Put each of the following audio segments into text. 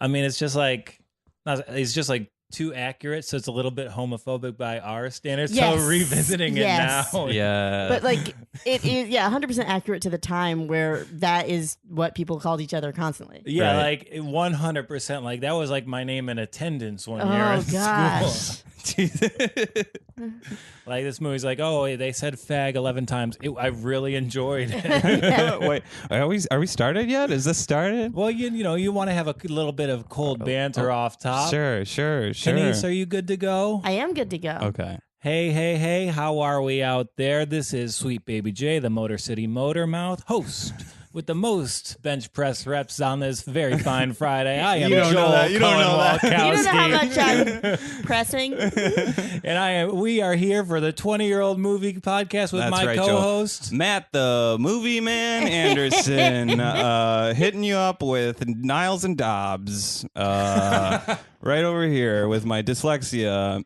I mean, it's just like too accurate, so it's a little bit homophobic by our standards. Yes. So revisiting it Yes. now, Yeah. But like it is, 100% accurate to the time where that is what people called each other constantly. yeah, Right. like 100%. Like that was like my name in attendance one year Oh in gosh. school. Like this movie's like, oh, they said fag 11 times. I really enjoyed it. Wait, are we started yet? Is this started? Well, you know, you want to have a little bit of cold banter off top. Sure. Kenice, are you good to go? I am good to go. Okay. Hey, how are we out there? This is Sweet Baby J, the Motor City Motor Mouth host with the most bench press reps on this very fine Friday. I am You don't know Joel that. You don't know that. You don't know how Cohen-Walkowski. much I'm pressing. And we are here for the 20-year-old movie podcast with That's my right, Joel. co-host. Matt, the movie man Anderson, hitting you up with Niles and Dobbs. Right over here with my dyslexia.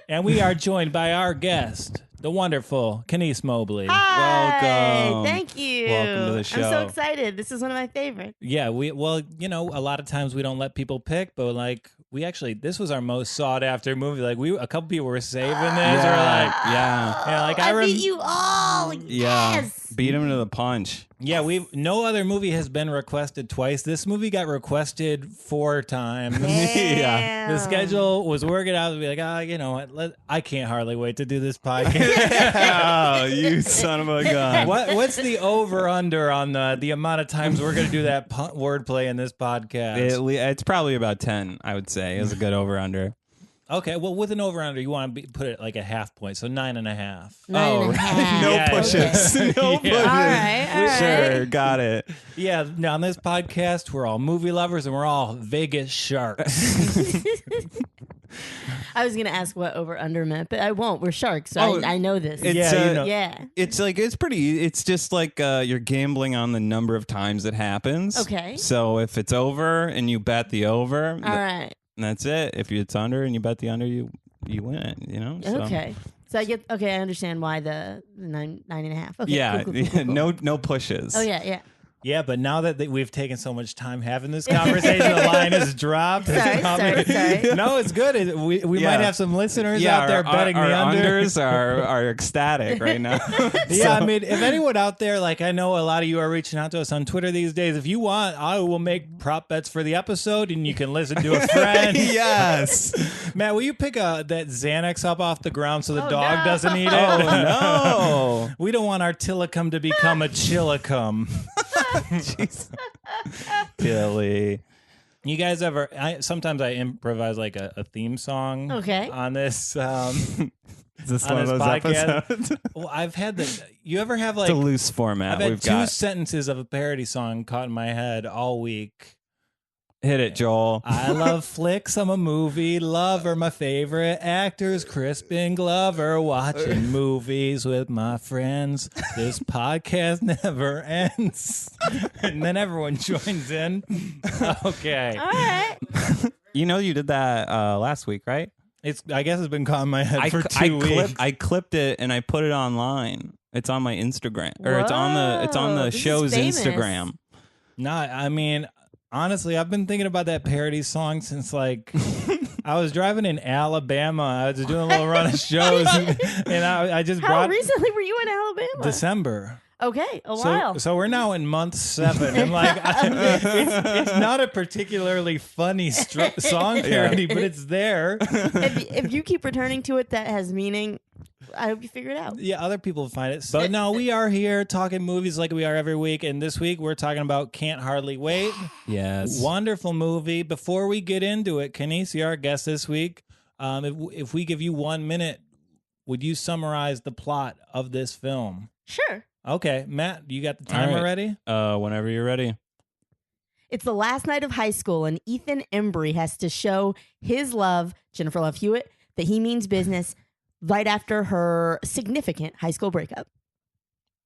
And we are joined by our guest, the wonderful Kenice Mobley. Hi. Welcome. Thank you. Welcome to the I'm show. so excited. This is one of my favorites. Yeah, you know, a lot of times we don't let people pick, but like this was our most sought after movie. Like a couple people were saving this. Or like, yeah. like I beat you all. Yeah. Yes. Beat him to the punch. Yeah, no other movie has been requested twice. This movie got requested 4 times. Damn. The schedule was working out to be like, you know what? I can't hardly wait to do this podcast. Oh, you son of a gun. What's the over under on the amount of times we're going to do that wordplay in this podcast? It's probably about 10, I would say. It's a good over under. Okay, well, with an over under, you want to put it like a half point, so 9.5. 9.5. No Yeah. pushes. Okay. No pushes. All right. Sure, got it. Yeah, now on this podcast, we're all movie lovers and we're all Vegas sharks. I was going to ask what over under meant, but I won't. We're sharks, so Oh, I know this. It's, Yeah, you know. Yeah. It's just like you're gambling on the number of times it happens. Okay. So if it's over and you bet the over, All right. that's it. If it's under and you bet the under, you win it, you know? So. Okay. So I understand why the 9.5. Okay. Yeah, Cool. no pushes. Oh, yeah. Yeah, but now that we've taken so much time having this conversation, the line is dropped. Sorry. No, it's good. We Yeah. might have some listeners Yeah, out there betting our the under. unders are ecstatic right now. Yeah, I mean, if anyone out there, like I know a lot of you are reaching out to us on Twitter these days. If you want, I will make prop bets for the episode, and you can listen to a friend. Yes. Matt, will you pick that Xanax up off the ground so the Oh, dog no. doesn't eat it? Oh no. We don't want our tillicum to become a chillicum. Jeez. Billy. You guys ever? Sometimes I improvise like a theme song. Okay. On this. Is this On one of this those podcast. episodes? Well, I've had the. You ever have like? It's a loose format. I've had We've 2 got. sentences of a parody song caught in my head all week. Hit it, Joel. I love flicks. I'm a movie lover. My favorite actors, Crispin Glover. Watching movies with my friends. This podcast never ends. And then everyone joins in. Okay. All right. You know you did that last week, right? I guess it's been caught in my head for 2 weeks. I clipped it and I put it online. It's on my Instagram, or it's on Whoa, the this is show's famous. Instagram. No, I mean, honestly, I've been thinking about that parody song since like I was driving in Alabama. I was doing a little run of shows, and I just How brought recently were you in Alabama? December. Okay, a while. So we're now in month 7, and like it's not a particularly funny song parody, but it's there. if you keep returning to it, that has meaning. I hope you figure it out. Yeah, other people find it. But no, we are here talking movies like we are every week, and this week we're talking about Can't Hardly Wait. Yes. Wonderful movie. Before we get into it, Kenice, you're our guest this week. If we give you 1 minute, would you summarize the plot of this film? Sure. Okay, Matt, you got the timer All right. ready? Whenever you're ready. It's the last night of high school, and Ethan Embry has to show his love, Jennifer Love Hewitt, that he means business right after her significant high school breakup.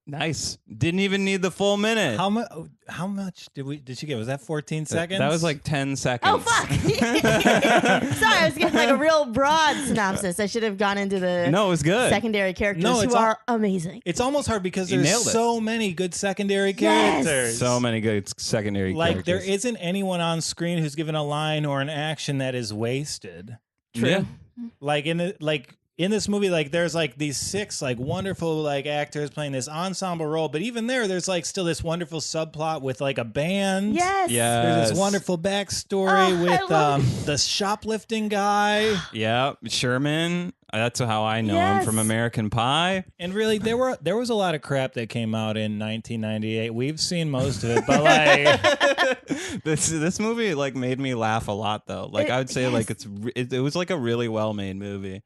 Nice. Didn't even need the full minute. How much did she get? Was that 14 seconds? That was like 10 seconds. Oh, fuck. Sorry, I was getting like a real broad synopsis. I should have gone into the No, it was good. secondary characters who are amazing. It's almost hard because You there's nailed it. so many good secondary Yes. characters. So many good secondary Like, characters. there isn't anyone on screen who's given a line or an action that is wasted. True. Yeah. Like, in this movie, like, there's like these 6 like wonderful like actors playing this ensemble role, but even there's like still this wonderful subplot with like a band. Yes. There's this wonderful backstory Oh, I with love the shoplifting guy. Yeah, Sherman. That's how I know him Yes. from American Pie. And really, there was a lot of crap that came out in 1998. We've seen most of it, but like, This movie like made me laugh a lot though. Like I would say like it was like a really well made movie.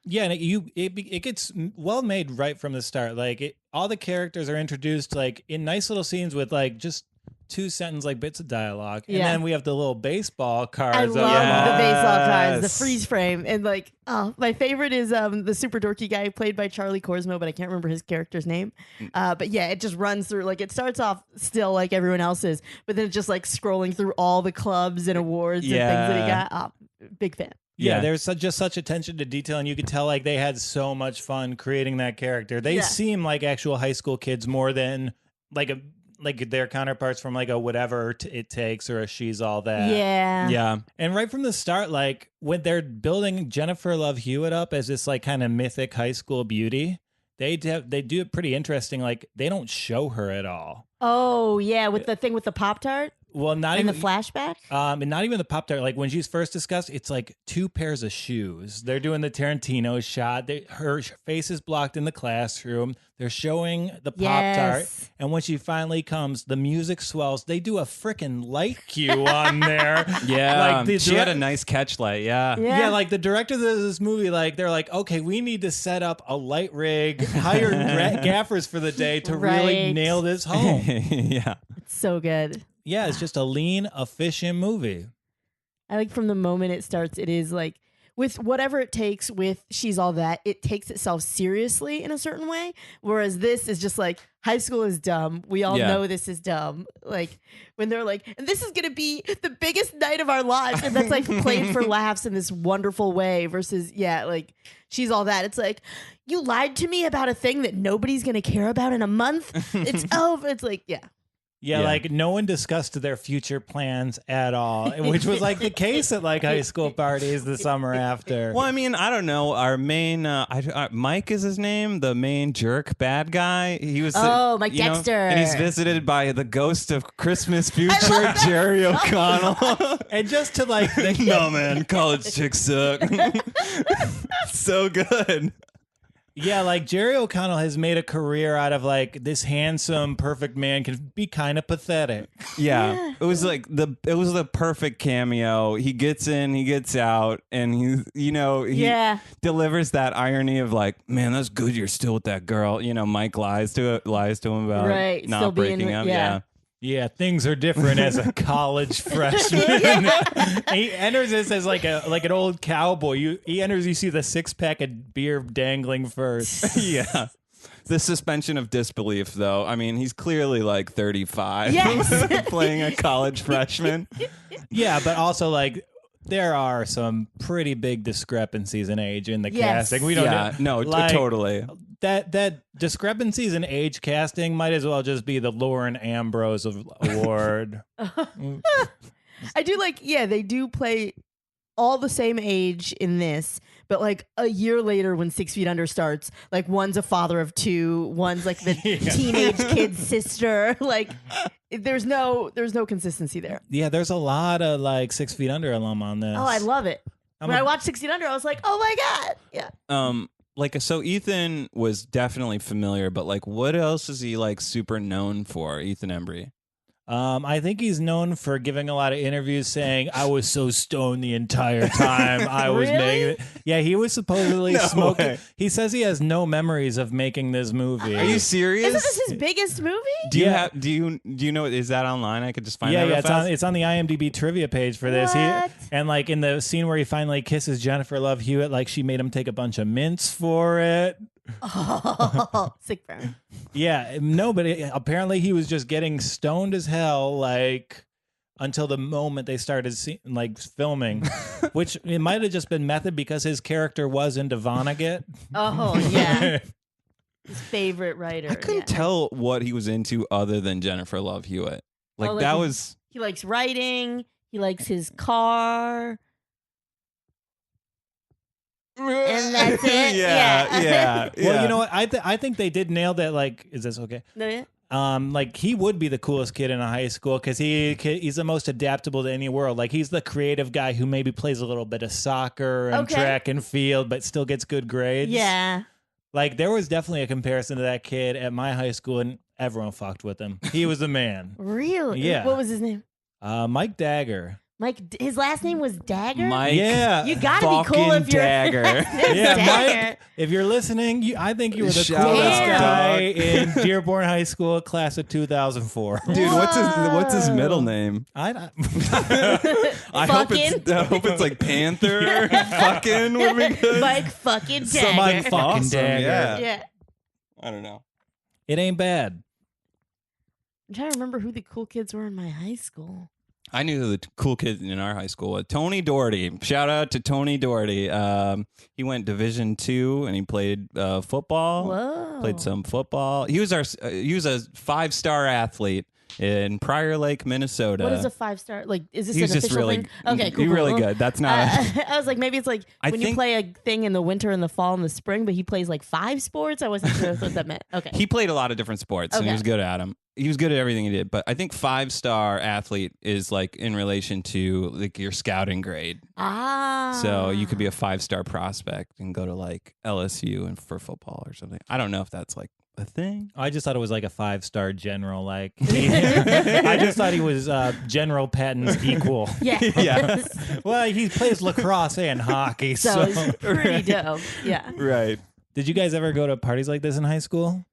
yeah, and it gets well made right from the start. Like, all the characters are introduced like in nice little scenes with like just 2-sentence like bits of dialogue, and Yeah. then we have the little baseball cards. I of love them all. the baseball cards, the Yes. freeze frame, and like, oh, my favorite is the super dorky guy played by Charlie Korsmo, but I can't remember his character's name. But yeah, it just runs through. Like, it starts off still like everyone else's, but then it's just like scrolling through all the clubs and awards and things that he got. Oh, big fan. Yeah, Yeah. there's just such attention to detail, and you could tell like they had so much fun creating that character. They Yeah. seem like actual high school kids more than like their counterparts from like a whatever it takes or a She's All That. Yeah. Yeah. And right from the start, like when they're building Jennifer Love Hewitt up as this like kind of mythic high school beauty, they do it pretty interesting. Like, they don't show her at all. Oh yeah, with the thing with the Pop-Tart Well, not and even the flashback. and not even the Pop-Tart. Like, when she's first discussed, it's like 2 pairs of shoes. They're doing the Tarantino shot. Her face is blocked in the classroom. They're showing the Pop-Tart. Yes. And when she finally comes, the music swells. They do a freaking light cue on there. Yeah. Like, she had a nice catch light. Yeah. Yeah, like the directors of this movie, like they're like, okay, we need to set up a light rig, hire gaffers for the day to really Right. nail this home. Yeah. It's so good. Yeah, it's just a lean, efficient movie. I like from the moment it starts, it is like with whatever it takes with She's All That, it takes itself seriously in a certain way. Whereas this is just like, high school is dumb. We all Yeah. know this is dumb. Like when they're like, and this is going to be the biggest night of our lives. And that's like played for laughs in this wonderful way versus, yeah, like She's All That. It's like, you lied to me about a thing that nobody's going to care about in a month. It's over. It's like, yeah. Yeah, Yeah. like no one discussed their future plans at all, which was like the case at like high school parties the summer after. Well, I mean, I don't know. Our main Mike is his name, the main jerk bad guy. He was Mike you know, Dexter. and he's visited by the ghost of Christmas future, Jerry O'Connell. And just to like, No man, college chicks suck. So good. yeah, like Jerry O'Connell has made a career out of like this handsome, perfect man can be kind of pathetic. Yeah. It was like it was the perfect cameo. He gets in, he gets out, and he Yeah. delivers that irony of like, man, that's good you're still with that girl. You know, Mike lies to him about Right, not still being breaking with- up. yeah. Yeah, things are different as a college freshman. He enters this as like an old cowboy. He enters, you see the 6-pack of beer dangling first. Yeah. The suspension of disbelief, though. I mean, he's clearly like 35. Yes. Playing a college freshman. Yeah, but also like there are some pretty big discrepancies in age in the Yes. casting. We don't Yeah, no, like, totally. That discrepancies in age casting might as well just be the Lauren Ambrose award. I do like, yeah, they do play all the same age in this, but like a year later when 6 Feet Under starts, like one's a father of 2, one's like the teenage kid's sister. Like there's no consistency there. Yeah, there's a lot of like 6 Feet Under alum on this. Oh, I love it. I'm When a- I watched 6 Feet Under, I was like, oh my God. Yeah. Like, so Ethan was definitely familiar, but like, what else is he like super known for, Ethan Embry? I think he's known for giving a lot of interviews saying, I was so stoned the entire time I was Really? making it. Yeah, he was supposedly No smoking. way. He says he has no memories of making this movie. Are you serious? Isn't this his biggest movie? Do you Yeah. have? Do you know? Is that online? I could just find Yeah, that. real yeah, fast? it's on the IMDb trivia page for this. What? And like in the scene where he finally kisses Jennifer Love Hewitt, like she made him take a bunch of mints for it. Oh, sick burn. Yeah, no, but apparently he was just getting stoned as hell, like until the moment they started filming, which it might have just been method because his character was into Vonnegut. Oh, yeah. His favorite writer. I couldn't tell what he was into other than Jennifer Love Hewitt. Like that was. He likes writing. He likes his car. And that's it. Yeah. Well, you know what? I think they did nail that. Like, is this okay? No, yeah. Like he would be the coolest kid in a high school because he's the most adaptable to any world. Like he's the creative guy who maybe plays a little bit of soccer and track and field, but still gets good grades. Yeah. Like there was definitely a comparison to that kid at my high school, and everyone fucked with him. He was the man. Really? Yeah. What was his name? Mike Dagger. Mike. His last name was Dagger. Mike. Yeah. You gotta be cool if you're Dagger. Yeah, Dagger. Mike, if you're listening, I think you were the Shout coolest out, guy in Dearborn High School, class of 2004. Dude, what's his middle name? I I hope it's like Panther. Fucking would be good. Mike fucking Dagger. Mike fucking Awesome, Dagger. yeah. Yeah. I don't know. It ain't bad. I'm trying to remember who the cool kids were in my high school. I knew the cool kid in our high school. Tony Doherty. Shout out to Tony Doherty. He went Division II and he played football. Whoa. Played some football. He was a 5-star athlete in Prior Lake, Minnesota. What is a 5-star? Like, is this He was an just official really, thing? Okay, cool. He really cool. good. That's not. I was like, maybe it's like when you play a thing in the winter, in the fall, and the spring, but he plays like 5 sports. I wasn't sure what that meant. Okay. He played a lot of different sports and he was good at them. He was good at everything he did, but I think 5-star athlete is like in relation to like your scouting grade. Ah. So you could be a 5-star prospect and go to like LSU and for football or something. I don't know if that's like a thing. I just thought it was like a 5-star general. Like I just thought he was General Patton's equal. Yeah. Yeah. Well, he plays lacrosse and hockey. So it's pretty dope. Yeah. Right. Did you guys ever go to parties like this in high school?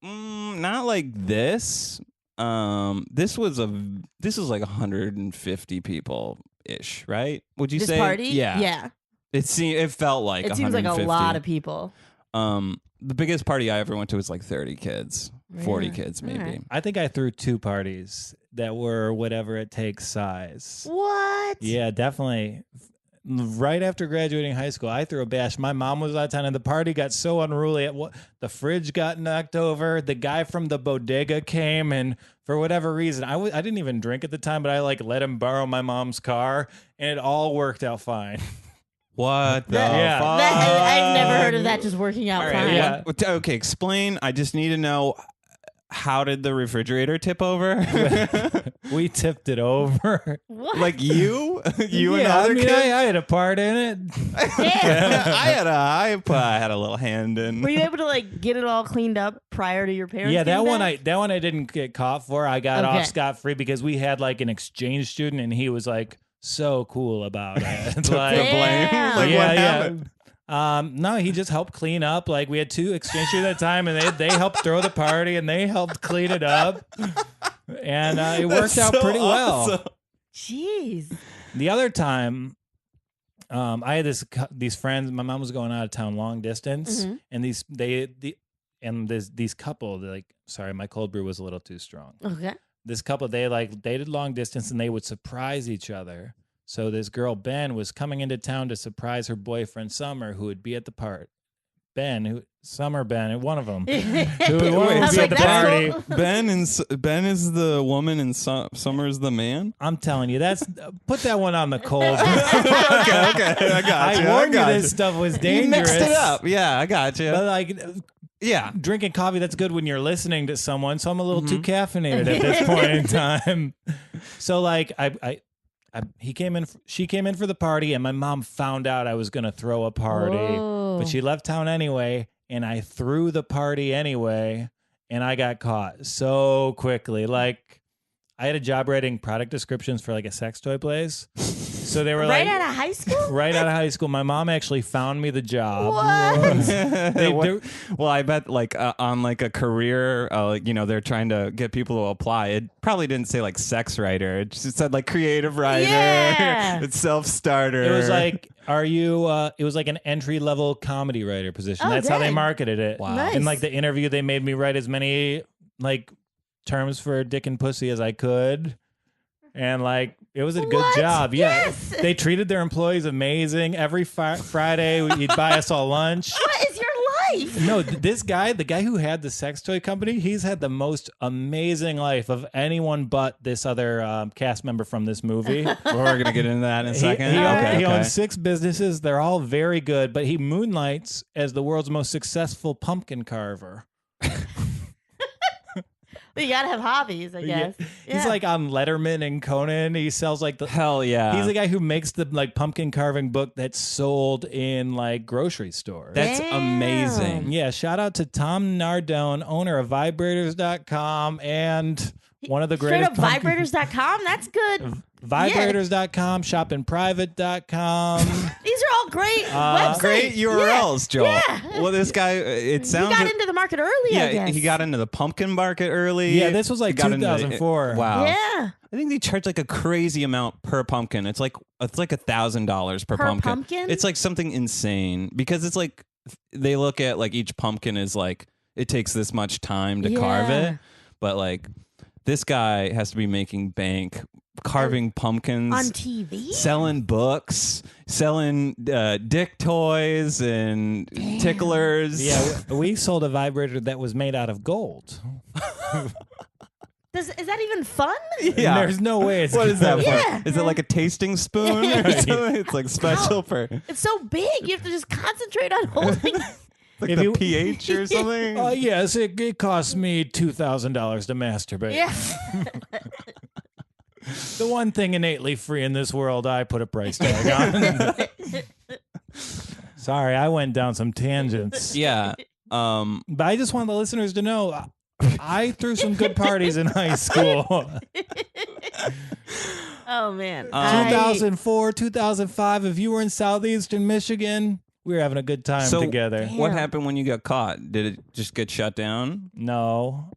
Not like this. This was like 150 people ish, right? Would you This say? party? Yeah. Yeah. It felt like It seems like a 150. lot of people. The biggest party I ever went to was like 30 kids, 40 Really? kids maybe. Alright. I think I threw 2 parties that were whatever it takes size. What? Yeah, definitely. Right after graduating high school, I threw a bash. My mom was out of town, and the party got so unruly. The fridge got knocked over. The guy from the bodega came, and for whatever reason, I didn't even drink at the time, but I like let him borrow my mom's car, and it all worked out fine. What the Yeah. fuck? I've never heard of that just working out All fine. right, Yeah. Okay, explain. I just need to know, how did the refrigerator tip over? We tipped it over. What? Like you and Yeah, other I mean, kids? I had a part in it. Yeah. I had a little hand in. Were you able to like get it all cleaned up prior to your parents? Yeah, that getting one back? I didn't get caught for. I got Okay. off scot-free because we had like an exchange student, and he was like so cool about it. Took Like, the blame. Damn. Like, yeah, what yeah. happened? No, he just helped clean up. Like we had 2 exchange students at a time, and they helped throw the party, and they helped clean it up, and it worked out so pretty well. awesome. Jeez. The other time, I had these friends. My mom was going out of town long distance, Mhm. and these couple. Sorry, my cold brew was a little too strong. Okay. This couple, they like dated long distance, and they would surprise each other. So this girl, Ben, was coming into town to surprise her boyfriend, Summer, who would be at the part. Ben, one of them. Who would Wait, be was at like, the that's party. cool. Ben is the woman and Summer's the man. I'm telling you, put that one on the cold. Okay, I got I you. warned you got this you. stuff was You dangerous. mixed it up. Yeah, I got you. But like Yeah. drinking coffee, that's good when you're listening to someone. So I'm a little too caffeinated at this point in time. So like she came in for the party, and my mom found out I was going to throw a party, Whoa. but she left town anyway, and I threw the party anyway, and I got caught so quickly. Like I had a job writing product descriptions for like a sex toy place. So they were Right like out of high school? right out of high school. My mom actually found me the job. What? Well, I bet like on like a career, they're trying to get people to apply. It probably didn't say like sex writer. It just said like creative writer. Yeah. It's self-starter. It was like Are you? It was like an entry level comedy writer position. Oh, That's how they dang. marketed it. Wow. Nice. In like the interview, they made me write as many like terms for dick and pussy as I could. And like it was a good What? job. Yeah. Yes. They treated their employees amazing. Every Friday, he'd buy us all lunch. What is your life? No, this guy, the guy who had the sex toy company, he's had the most amazing life of anyone but this other cast member from this movie. We're going to get into that in a second. He owns 6 businesses. They're all very good, but he moonlights as the world's most successful pumpkin carver. You gotta have hobbies, I guess. He's like on Letterman and Conan. He sells like the Hell yeah. He's the guy who makes the like pumpkin carving book that's sold in like grocery stores. That's Damn. amazing. Yeah, shout out to Tom Nardone, owner of Vibrators.com and one of the Straight greatest up vibrators.com. That's good. Vibrators.com, shoppingprivate.com. These are all great websites. Great URLs, Joel. Yeah. Well, this guy, it He sounds got into the market early, I yeah, guess. he got into the pumpkin market early. Yeah, this was like He got into 2004. Wow. Yeah. I think they charge like a crazy amount per pumpkin. It's like $1,000 per pumpkin. pumpkin? It's like something insane because it's like they look at like each pumpkin is like it takes this much time to carve Yeah. it, but like this guy has to be making bank carving pumpkins On TV? selling books, selling dick toys and ticklers. Yeah, we sold a vibrator that was made out of gold. Is that even fun? Yeah. There's no way it's What is that for? Yeah. Is it like a tasting spoon or something? It's like special for It's so big. You have to just concentrate on holding. like If the you- pH or something. Yes, it cost me $2,000 to masturbate. Yeah. The one thing innately free in this world, I put a price tag on. Sorry, I went down some tangents. Yeah. But I just want the listeners to know I threw some good parties in high school. Oh, man. 2004, 2005, if you were in southeastern Michigan, we were having a good time So- together. What happened when you got caught? Did it just get shut down? No.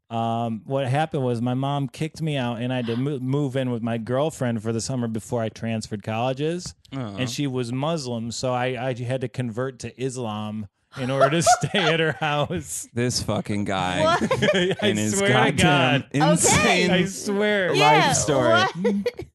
What happened was my mom kicked me out and I had to move in with my girlfriend for the summer before I transferred colleges. And she was Muslim, so I had to convert to Islam in order to stay at her house. This fucking guy What? I and his swear to goddamn God. insane I swear. Yeah, life story. what?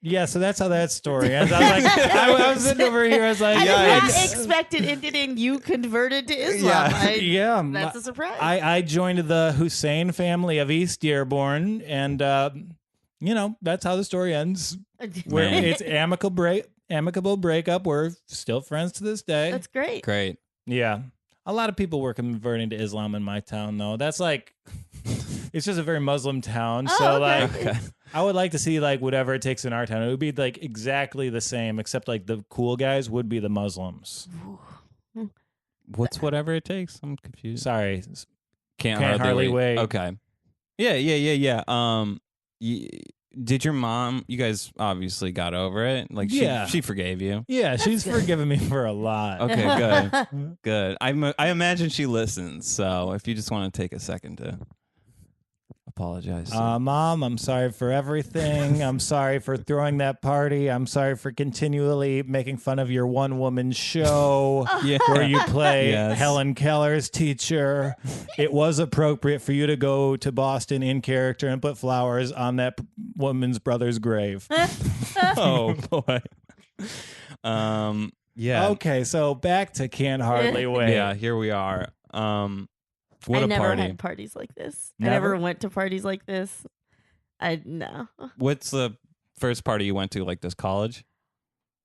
Yeah, so that's how that story ends. I was like, I was sitting over here. I was like, I did not yikes. expect it ended in you converted to Islam. Yeah. Yeah, That's a surprise. I joined the Hussein family of East Dearborn, and that's how the story ends. Where Man. it's amicable breakup. We're still friends to this day. That's great. Great. Yeah, a lot of people were converting to Islam in my town, though. That's like, it's just a very Muslim town. Oh, So okay. like, I would like to see like whatever it takes in our town. It would be like exactly the same, except like the cool guys would be the Muslims. What's whatever it takes? I'm confused. Sorry. Can't Can't hardly wait. Okay. Yeah. Did your mom? You guys obviously got over it. Like Yeah. she forgave you. Yeah, she's good. forgiven me for a lot. Okay, good. I imagine she listens. So if you just want to take a second to apologize. Mom, I'm sorry for everything. I'm sorry for throwing that party. I'm sorry for continually making fun of your one-woman show yeah. where you play Yes. Helen Keller's teacher. It was appropriate for you to go to Boston in character and put flowers on that woman's brother's grave. Oh boy. Yeah. Okay, so back to Can't Hardly Wait. Yeah. Here we are. What I a never party. had parties like this. I Never? never went to parties like this. No. What's the first party you went to? Like this college?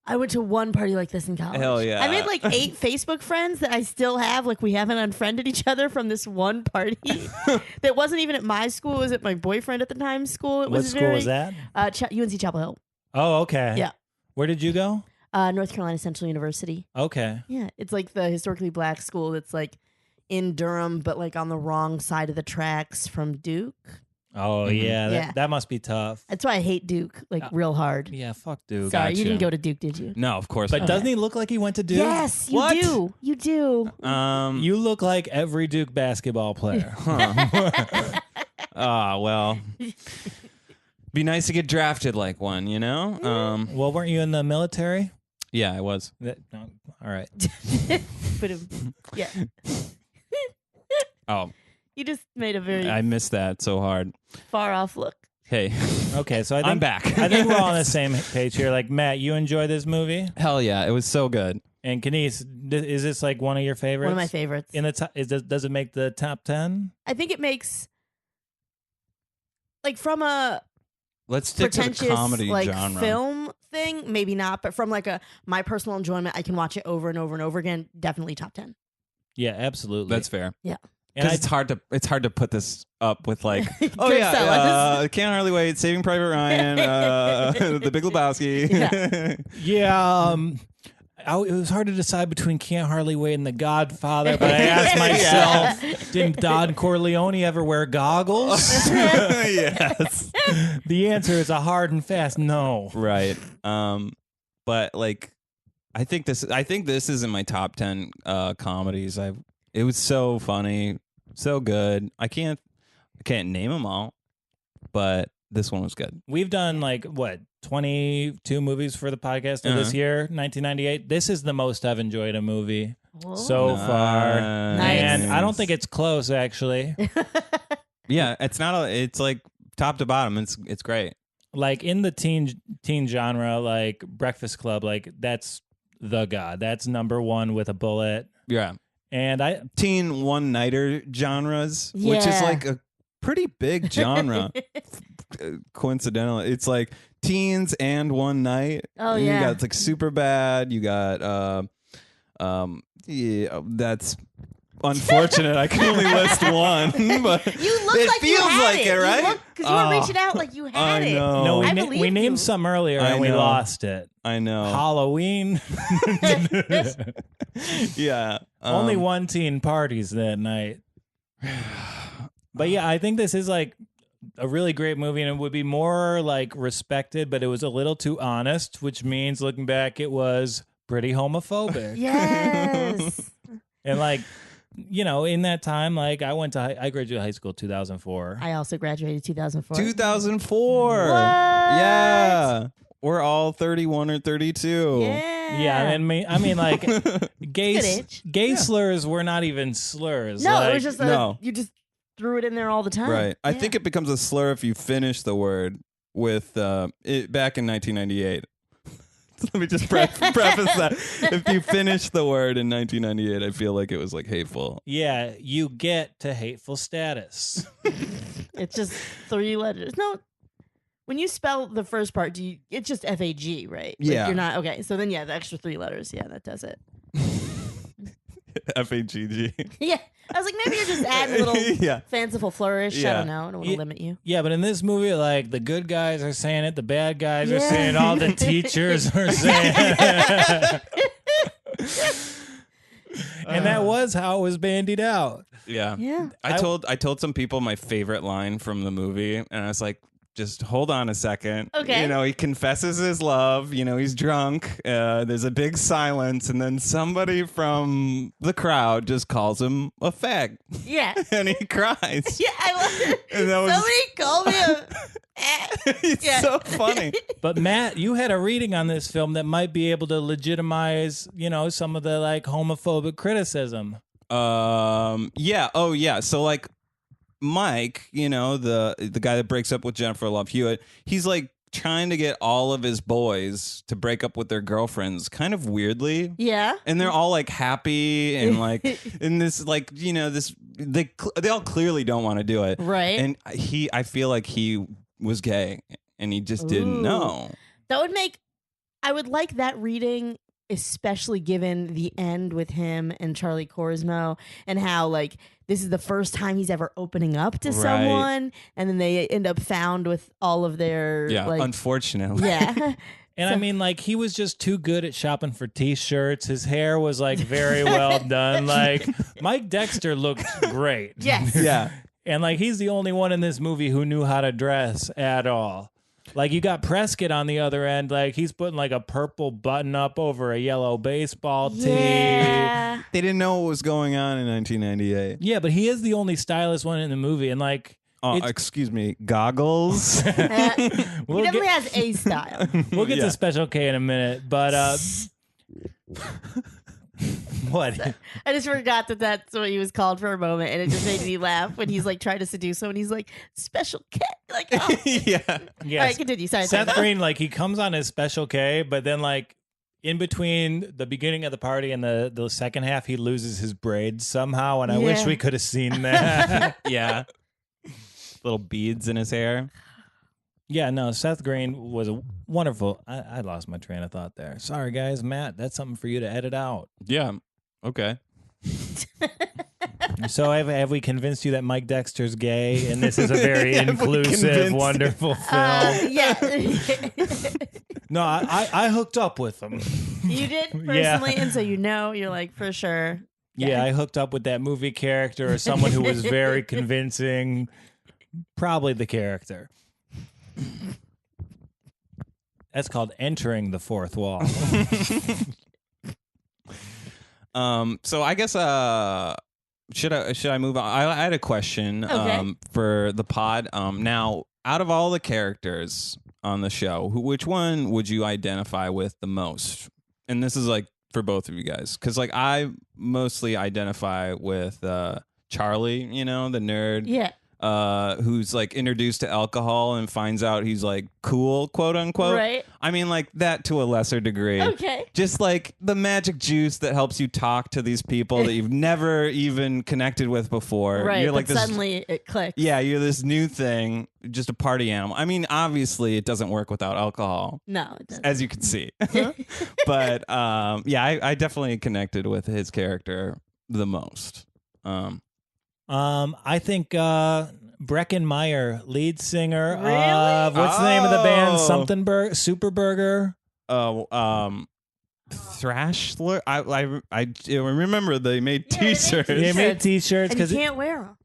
I went to one party like this in college. Hell yeah. I made like 8 Facebook friends that I still have. Like we haven't unfriended each other from this one party that wasn't even at my school. It was at my boyfriend at the time's school. It What was school very, was that? UNC Chapel Hill, Oh, okay. Yeah. Where did you go? North Carolina Central University. Okay. Yeah, it's like the historically black school that's like in Durham, but like on the wrong side of the tracks from Duke. Oh, Mhm. yeah. Yeah. That must be tough. That's why I hate Duke like real hard. Yeah, fuck Duke. Sorry, you gotcha. didn't go to Duke, did you? No, of course But not. doesn't he look like he went to Duke? Yes, you What? do. You do. You look like every Duke basketball player. Well. Be nice to get drafted like one, you know? Well, weren't you in the military? Yeah, I was. No, all right. But yeah, Oh, you just made a very I missed that so hard. far off look. Hey, Okay, so I think I'm back. I think we're all on the same page here. Like, Matt, you enjoy this movie, Hell yeah, it was so good. and Kenice, is this like one of your favorites? One of my favorites. In the top, does it make the top 10? I think it makes like from a Let's stick to the pretentious comedy like genre. film thing, maybe not, but from like my personal enjoyment, I can watch it over and over and over again. Definitely top 10. Yeah, absolutely. That's fair. Yeah. And Because it's hard to put this up with like, oh Good yeah, fellas. Can't Hardly Wait, Saving Private Ryan, The Big Lebowski. yeah. It was hard to decide between Can't Hardly Wait and The Godfather, but I asked myself, didn't Don Corleone ever wear goggles? Yes. The answer is a hard and fast no. Right. But like, I think this is in my top 10 comedies. It was so funny, so good. I can't name them all, but this one was good. We've done like what 22 movies for the podcast this year, 1998. This is the most I've enjoyed a movie so far, Nice. and I don't think it's close actually. Yeah, it's like top to bottom. It's great. Like in the teen genre, like Breakfast Club, like that's the god. That's number one with a bullet. Yeah. And Teen one-nighter genres, which is like a pretty big genre. Coincidentally, it's like teens and one night. Oh, You yeah. got like Superbad. You got yeah, that's unfortunate. I can only list one, but You look it like feels you had like it, right? Because you were reaching out like you had I it. know. no, I we believe named you. some earlier I and we know. lost it. I know. Halloween. Yeah. Only one teen parties that night. But yeah, I think this is like a really great movie, and it would be more like respected, but it was a little too honest, which means looking back, it was pretty homophobic. Yes. And like, you know, in that time, like I graduated high school 2004. I also graduated 2004. 2004. What? Yeah. We're all 31 or 32. Yeah. Yeah, and I mean, like, gay Good age. slurs were not even slurs. No, like, it was just No. you just threw it in there all the time. Right. I Yeah. think it becomes a slur if you finish the word with it back in 1998. Let me just preface that. If you finish the word in 1998, I feel like it was like hateful. yeah, you get to hateful status. It's just 3 letters. No. When you spell the first part, it's just FAG, right? Like, Yeah. you're not okay. So then the extra 3 letters, that does it. FAGG. Yeah. I was like, maybe you're just adding a little Yeah. fanciful flourish. I Yeah. don't know. I don't want to limit you. Yeah, but in this movie, like the good guys are saying it, the bad guys are Yeah. saying it, all the teachers are saying it. And that was how it was bandied out. Yeah. Yeah. I told some people my favorite line from the movie, and I was like, just hold on a second. Okay. You know, he confesses his love. You know, he's drunk. There's a big silence, and then somebody from the crowd just calls him a fag, Yeah. and he cries. Yeah, I love it. And that was- Somebody called me a. It's Yeah. so funny. But Matt, you had a reading on this film that might be able to legitimize, you know, some of the like homophobic criticism. Yeah. Oh, yeah. So like Mike, you know, the guy that breaks up with Jennifer Love Hewitt, he's like trying to get all of his boys to break up with their girlfriends kind of weirdly. Yeah. And they're all like happy and like in this like, you know, this they all clearly don't want to do it. Right. And I feel like he was gay and he just didn't Ooh. know. That would make. I would like that reading, especially given the end with him and Charlie Korsmo and how like this is the first time he's ever opening up to Right. someone, and then they end up found with all of their like unfortunately. yeah. And I mean, like, he was just too good at shopping for T-shirts. His hair was like very well done. Like, Mike Dexter looked great. Yes. Yeah. And like, he's the only one in this movie who knew how to dress at all. Like, you got Prescott on the other end. Like, he's putting like a purple button up over a yellow baseball tee. Yeah. They didn't know what was going on in 1998. Yeah, but he is the only stylish one in the movie. And like, Oh, it's- excuse me, goggles. we'll he definitely get, has a style. we'll get Yeah. to Special K in a minute. But What? I just forgot that that's what he was called for a moment, and it just made me laugh when he's like trying to seduce someone. He's like, special K. Like, oh. Yeah. All Yes. right, continue. Sorry. Seth Green, like he comes on his special K, but then like in between the beginning of the party and the second half, he loses his braids somehow, and I wish Yeah. we could have seen that. Yeah. Little beads in his hair. Yeah, no, Seth Green was a wonderful. I lost my train of thought there. Sorry, guys. Matt, that's something for you to edit out. Yeah. Okay. So have we convinced you that Mike Dexter's gay and this is a very Have we inclusive, convinced you? wonderful film? Yeah. No, I hooked up with him. You did personally, Yeah. and so you're like, for sure. Yeah, I hooked up with that movie character or someone who was very convincing. Probably the character. That's called entering the fourth wall. So I guess should I move on? I had a question Okay. for the pod. Now, out of all the characters on the show, which one would you identify with the most? And this is like for both of you guys, because like I mostly identify with Charlie, you know, the nerd. Yeah. Who's like introduced to alcohol and finds out he's like cool, quote unquote. Right. I mean, like that to a lesser degree. Okay. Just like the magic juice that helps you talk to these people that you've never even connected with before. Right. You're But like this. suddenly it clicks. Yeah, you're this new thing, just a party animal. I mean, obviously, it doesn't work without alcohol, No, it doesn't. as you can see. But yeah, I definitely connected with his character the most. I think Breckenmeyer, lead singer Really? of what's the name of the band? Oh. Something Superburger. Thrashler. I remember they made Yeah, they made T-shirts. They made T-shirts. T-shirts And you because can't wear them.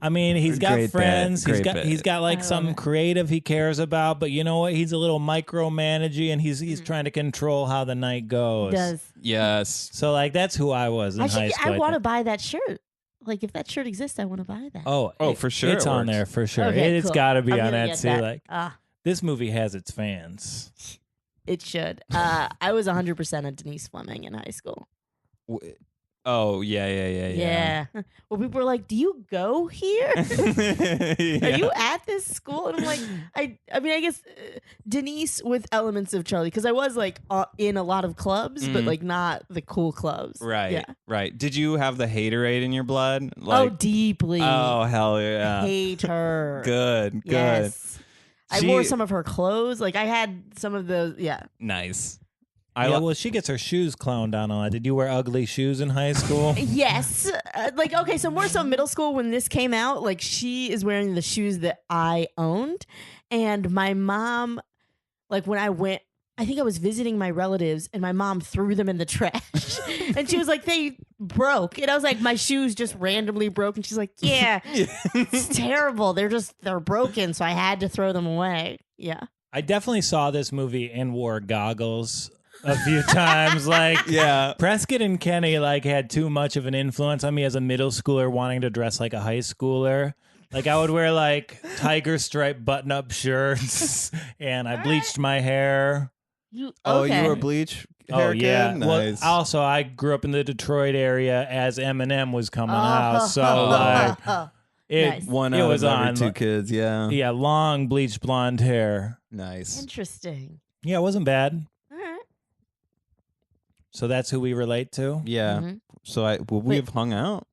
I mean he's got Great friends. bit. He's Great got bit. he's got I like love some it. creative he cares about, but you know what? He's a little micromanaging and he's trying to control how the night goes. Does. Yes. So like that's who I was in high school. I want to think. buy that shirt. Like if that shirt exists, I want to buy that. Oh, for sure It's it on works. there for sure. Okay, It's cool. got to be I'm on gonna that get too. that. Like this movie has its fans. It should. I was 100% a Denise Fleming in high school. Oh yeah. Yeah. Well, people were like, "Do you go here? Yeah. Are you at this school?" And I'm like, I mean, I guess Denise with elements of Charlie, because I was like in a lot of clubs, but Mhm. like not the cool clubs. Right. Yeah. Right. Did you have the haterade in your blood? Oh, deeply. Oh hell yeah. Hate her. Good. Good. Yes. I She- wore some of her clothes. Like I had some of those. Yeah. Nice. Well, she gets her shoes clowned on a lot. Did you wear ugly shoes in high school? Yes. Like, okay, so more so middle school when this came out, like she is wearing the shoes that I owned. And my mom, like when I went, I think I was visiting my relatives and my mom threw them in the trash. And she was like, they broke. And I was like, my shoes just randomly broke. And she's like, yeah, it's terrible. They're broken. So I had to throw them away. Yeah. I definitely saw this movie and wore goggles a few times. Like, Yeah. Prescott and Kenny like had too much of an influence on me as a middle schooler wanting to dress like a high schooler. Like I would wear like tiger stripe button up shirts and I bleached my hair. Oh, Okay. you were bleach. Oh haircut? yeah. Nice. Well, also I grew up in the Detroit area as Eminem was coming out, so like it Nice. One it out was of every on two kids. Yeah. yeah, long bleached blonde hair. Nice. Interesting. Yeah, it wasn't bad. All right. So that's who we relate to. Yeah. Mhm. So would we have hung out?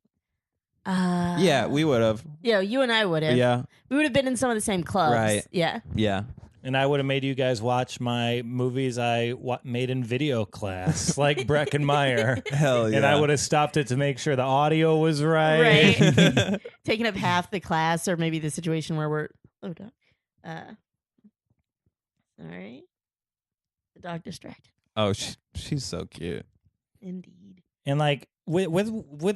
Yeah, we would have. Yeah, you and I would have. Yeah. We would have been in some of the same clubs. Right. Yeah. Yeah. And I would have made you guys watch my movies I made in video class, like Breckenmeyer. Hell yeah. And I would have stopped it to make sure the audio was right. Right. Taking up half the class, or maybe the situation where we're sorry. The dog distracted. Oh, she's so cute. Indeed. And like with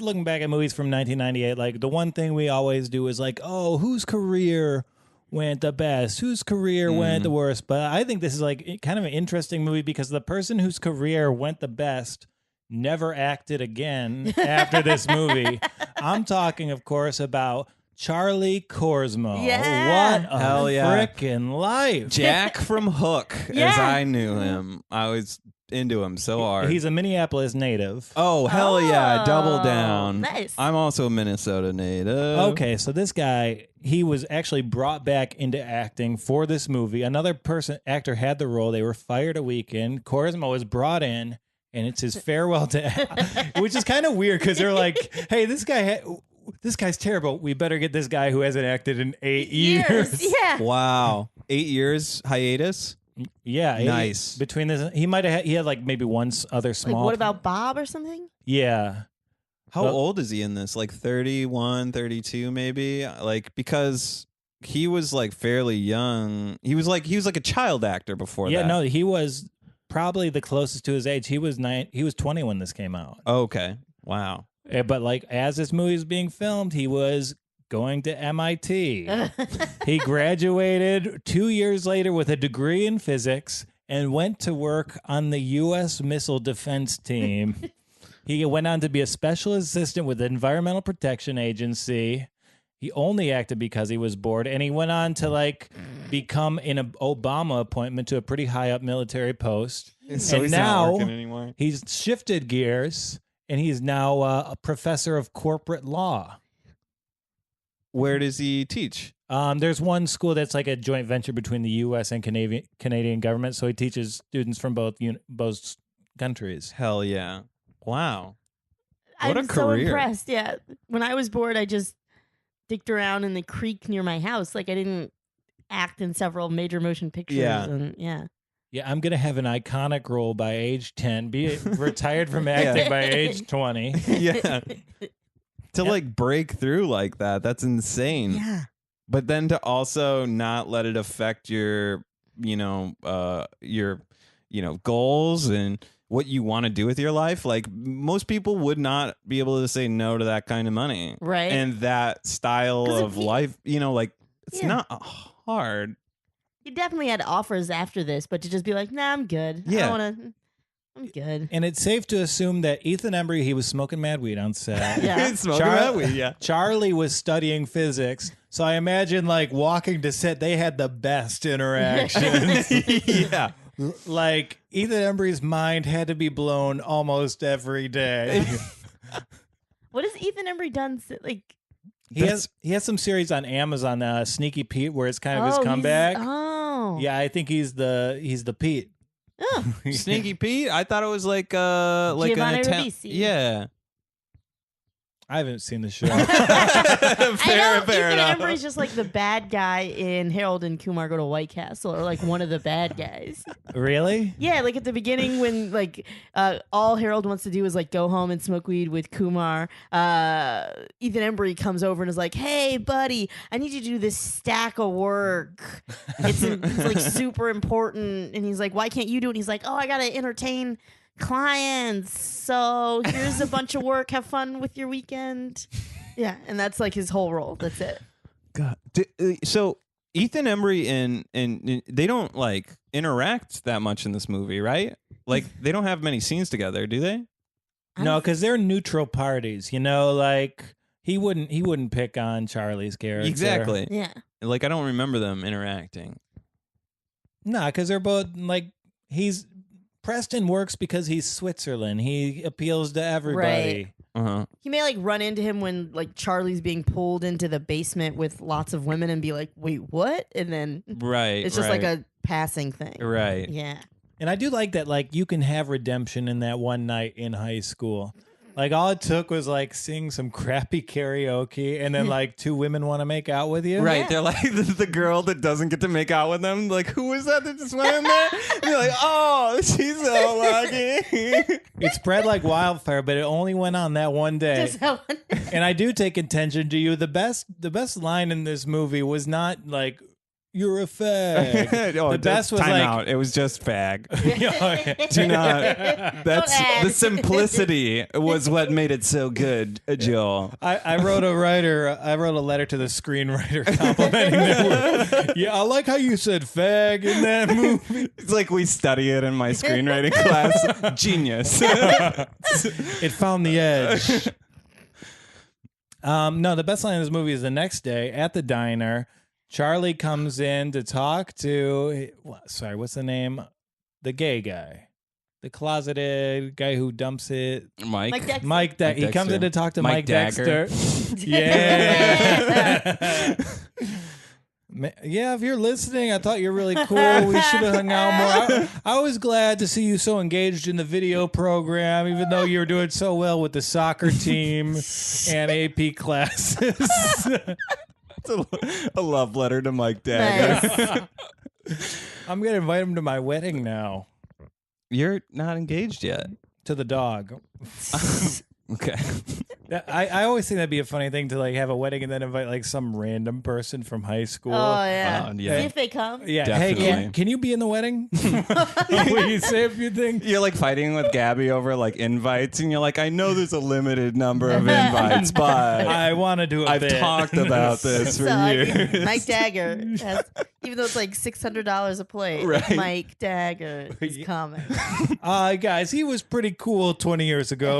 looking back at movies from 1998, like the one thing we always do is like, oh, whose career went the best? Whose career went the worst? But I think this is like kind of an interesting movie because the person whose career went the best never acted again after this movie. I'm talking, of course, about Charlie Korsmo. Yeah. What a Hell yeah. frickin' life. Jack from Hook, Yeah. as I knew him. I was into him so hard. He's a Minneapolis native. Oh, hell yeah. Double down. Nice. I'm also a Minnesota native. Okay, so this guy, he was actually brought back into acting for this movie. Another actor had the role. They were fired a week in. Korsmo was brought in, and it's his farewell to, which is kind of weird because they're like, hey, this guy's terrible. We better get this guy who hasn't acted in 8 years. Yeah. Wow. 8 years hiatus? Yeah. Nice. Between this, he had like maybe one other small. Like, what about Bob or something? Yeah. How Well- old is he in this? Like 31, 32 maybe? Like because he was like fairly young. He was like a child actor before Yeah, that. no, he was probably the closest to his age. He was 20 when this came out. Okay. Wow. But like as this movie was being filmed, he was going to MIT. He graduated 2 years later with a degree in physics and went to work on the U.S. Missile Defense Team. He went on to be a special assistant with the Environmental Protection Agency. He only acted because he was bored, and he went on to like become an Obama appointment to a pretty high up military post. So and he's now not working anymore. he's shifted gears, and he's now a professor of corporate law. Where does he teach? There's one school that's like a joint venture between the U.S. and Canadian government, so he teaches students from both countries. Hell yeah. Wow. What I'm a so career. impressed. Yeah. When I was bored, I just dicked around in the creek near my house. Like, I didn't act in several major motion pictures. Yeah. And yeah. Yeah, I'm gonna have an iconic role by age 10, be retired from acting by age 20. Yeah. To like break through like that, that's insane. Yeah. But then to also not let it affect your goals and what you want to do with your life. Like most people would not be able to say no to that kind of money. Right. And that style 'Cause of life, like it's Yeah. not hard. He definitely had offers after this, but to just be like, nah, I'm good. Yeah. I'm good. And it's safe to assume that Ethan Embry, he was smoking mad weed on set. Yeah. Smoking Char- that weed, yeah. Charlie was studying physics, so I imagine like walking to set, they had the best interactions. Yeah. Like Ethan Embry's mind had to be blown almost every day. What has Ethan Embry done? Like, He has some series on Amazon, Sneaky Pete, where it's kind of his he's- comeback. Oh. Yeah, I think he's the Pete. Oh. Sneaky Pete? I thought it was like an Giovanni attempt. Ribisi. Yeah. I haven't seen the show. I know fair Ethan enough. Embry's just like the bad guy in Harold and Kumar Go to White Castle, or like one of the bad guys. Really? Yeah, like at the beginning when like all Harold wants to do is like go home and smoke weed with Kumar. Ethan Embry comes over and is like, "Hey, buddy, I need you to do this stack of work. It's like super important." And he's like, "Why can't you do it?" And he's like, "Oh, I gotta entertain clients. So here's a bunch of work. Have fun with your weekend." Yeah, and that's like his whole role. That's it. God. So Ethan Embry and they don't like interact that much in this movie, right? Like they don't have many scenes together, do they? No, because they're neutral parties. Like he wouldn't pick on Charlie's character. Exactly. Yeah. Like I don't remember them interacting. No, because they're both like Preston works because he's Switzerland. He appeals to everybody. Uh-huh. He may like run into him when like Charlie's being pulled into the basement with lots of women and be like, "Wait, what?" And then Right. it's just like a passing thing. Right. Yeah. And I do like that, like, you can have redemption in that one night in high school. Like, all it took was, like, sing some crappy karaoke, and then, like, two women want to make out with you. Right, Yeah. they're like the girl that doesn't get to make out with them. Like, who was that just went in there? And you're like, oh, she's so lucky. It spread like wildfire, but it only went on that one day. Just that one. And I do take attention to you. The best line in this movie was not, like, "You're a fag." Oh, The best was time like- out. It was just fag. Yeah. Do not. That's add. the simplicity was what made it so good, Joel. I wrote a letter to the screenwriter complimenting them. Yeah, I like how you said fag in that movie. It's like we study it in my screenwriting class. Genius. It found the edge. No, the best line in this movie is the next day at the diner. Charlie comes in to talk to, what's the name? The gay guy. The closeted guy who dumps it. Mike. Mike Dexter. Mike, he Dexter. comes in to talk to Mike Mike Dagger. Dexter. Yeah. Yeah, if you're listening, I thought you were really cool. We should have hung out more. I was glad to see you so engaged in the video program, even though you were doing so well with the soccer team and AP classes. It's a love letter to Mike Dagger. Nice. I'm going to invite him to my wedding now. You're not engaged yet. To the dog. Okay. I always think that'd be a funny thing to like have a wedding and then invite like some random person from high school. Oh yeah. Yeah. See if they come. Yeah, Definitely. hey, can you be in the wedding? Will you say a few things? You're like fighting with Gabby over like invites, and you're like, I know there's a limited number of invites, but I want to do a I've bit. talked about this for So, years. Mike Dagger has, even though it's like $600 a plate, Right. Mike Dagger is coming. Guys, he was pretty cool 20 years ago.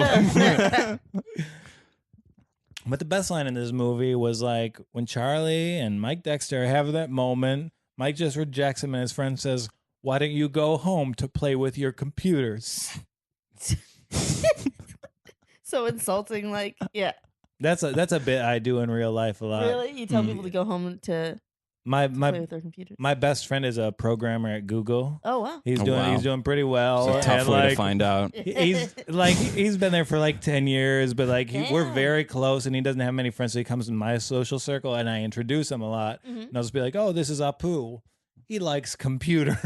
But the best line in this movie was like when Charlie and Mike Dexter have that moment, Mike just rejects him and his friend says, "Why don't you go home to play with your computers?" So insulting, like, yeah. That's a bit I do in real life a lot. Really? You tell people to go home to My play with their computers? my best friend is a programmer at Google. Oh, wow. He's Oh, doing wow. he's doing pretty well. It's a tough and, way like, to find out. he's been there for like 10 years, but like we're Damn. very close and he doesn't have many friends, so he comes in my social circle and I introduce him a lot. And I'll just be like, "Oh, this is Apu. He likes computers."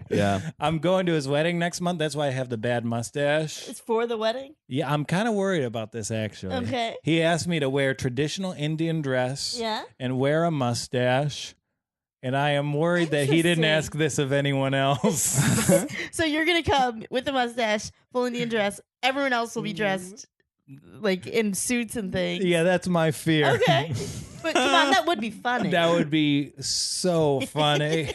Yeah. I'm going to his wedding next month. That's why I have the bad mustache. It's for the wedding? Yeah, I'm kind of worried about this actually. Okay. He asked me to wear traditional Indian dress Yeah. and wear a mustache. And I am worried that he didn't Interesting. ask this of anyone else. So you're going to come with the mustache, full Indian dress. Everyone else will be dressed like in suits and things. Yeah, that's my fear. Okay. But come on, that would be funny. That would be so funny.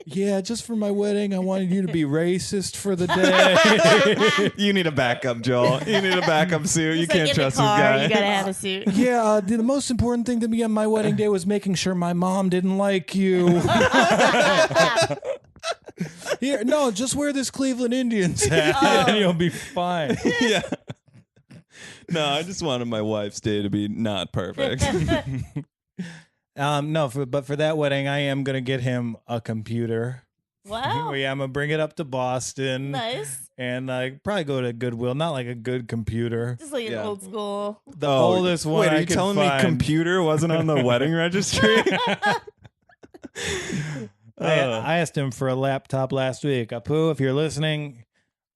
Yeah, just for my wedding, I wanted you to be racist for the day. You need a backup, Joel. You need a backup suit. You Just, like, can't in trust the car, this guy. You got to have a suit. Yeah, the most important thing to me on my wedding day was making sure my mom didn't like you. Here, no, just wear this Cleveland Indians hat and you'll be fine. Yeah. No, I just wanted my wife's day to be not perfect. No, but for that wedding, I am gonna get him a computer. Wow. Yeah, I'm gonna bring it up to Boston. Nice. And probably go to Goodwill. Not like a good computer. Just like an Yeah. old school. The oldest one. Wait, are I you could telling find. me computer wasn't on the wedding registry? I asked him for a laptop last week. Apu, if you're listening,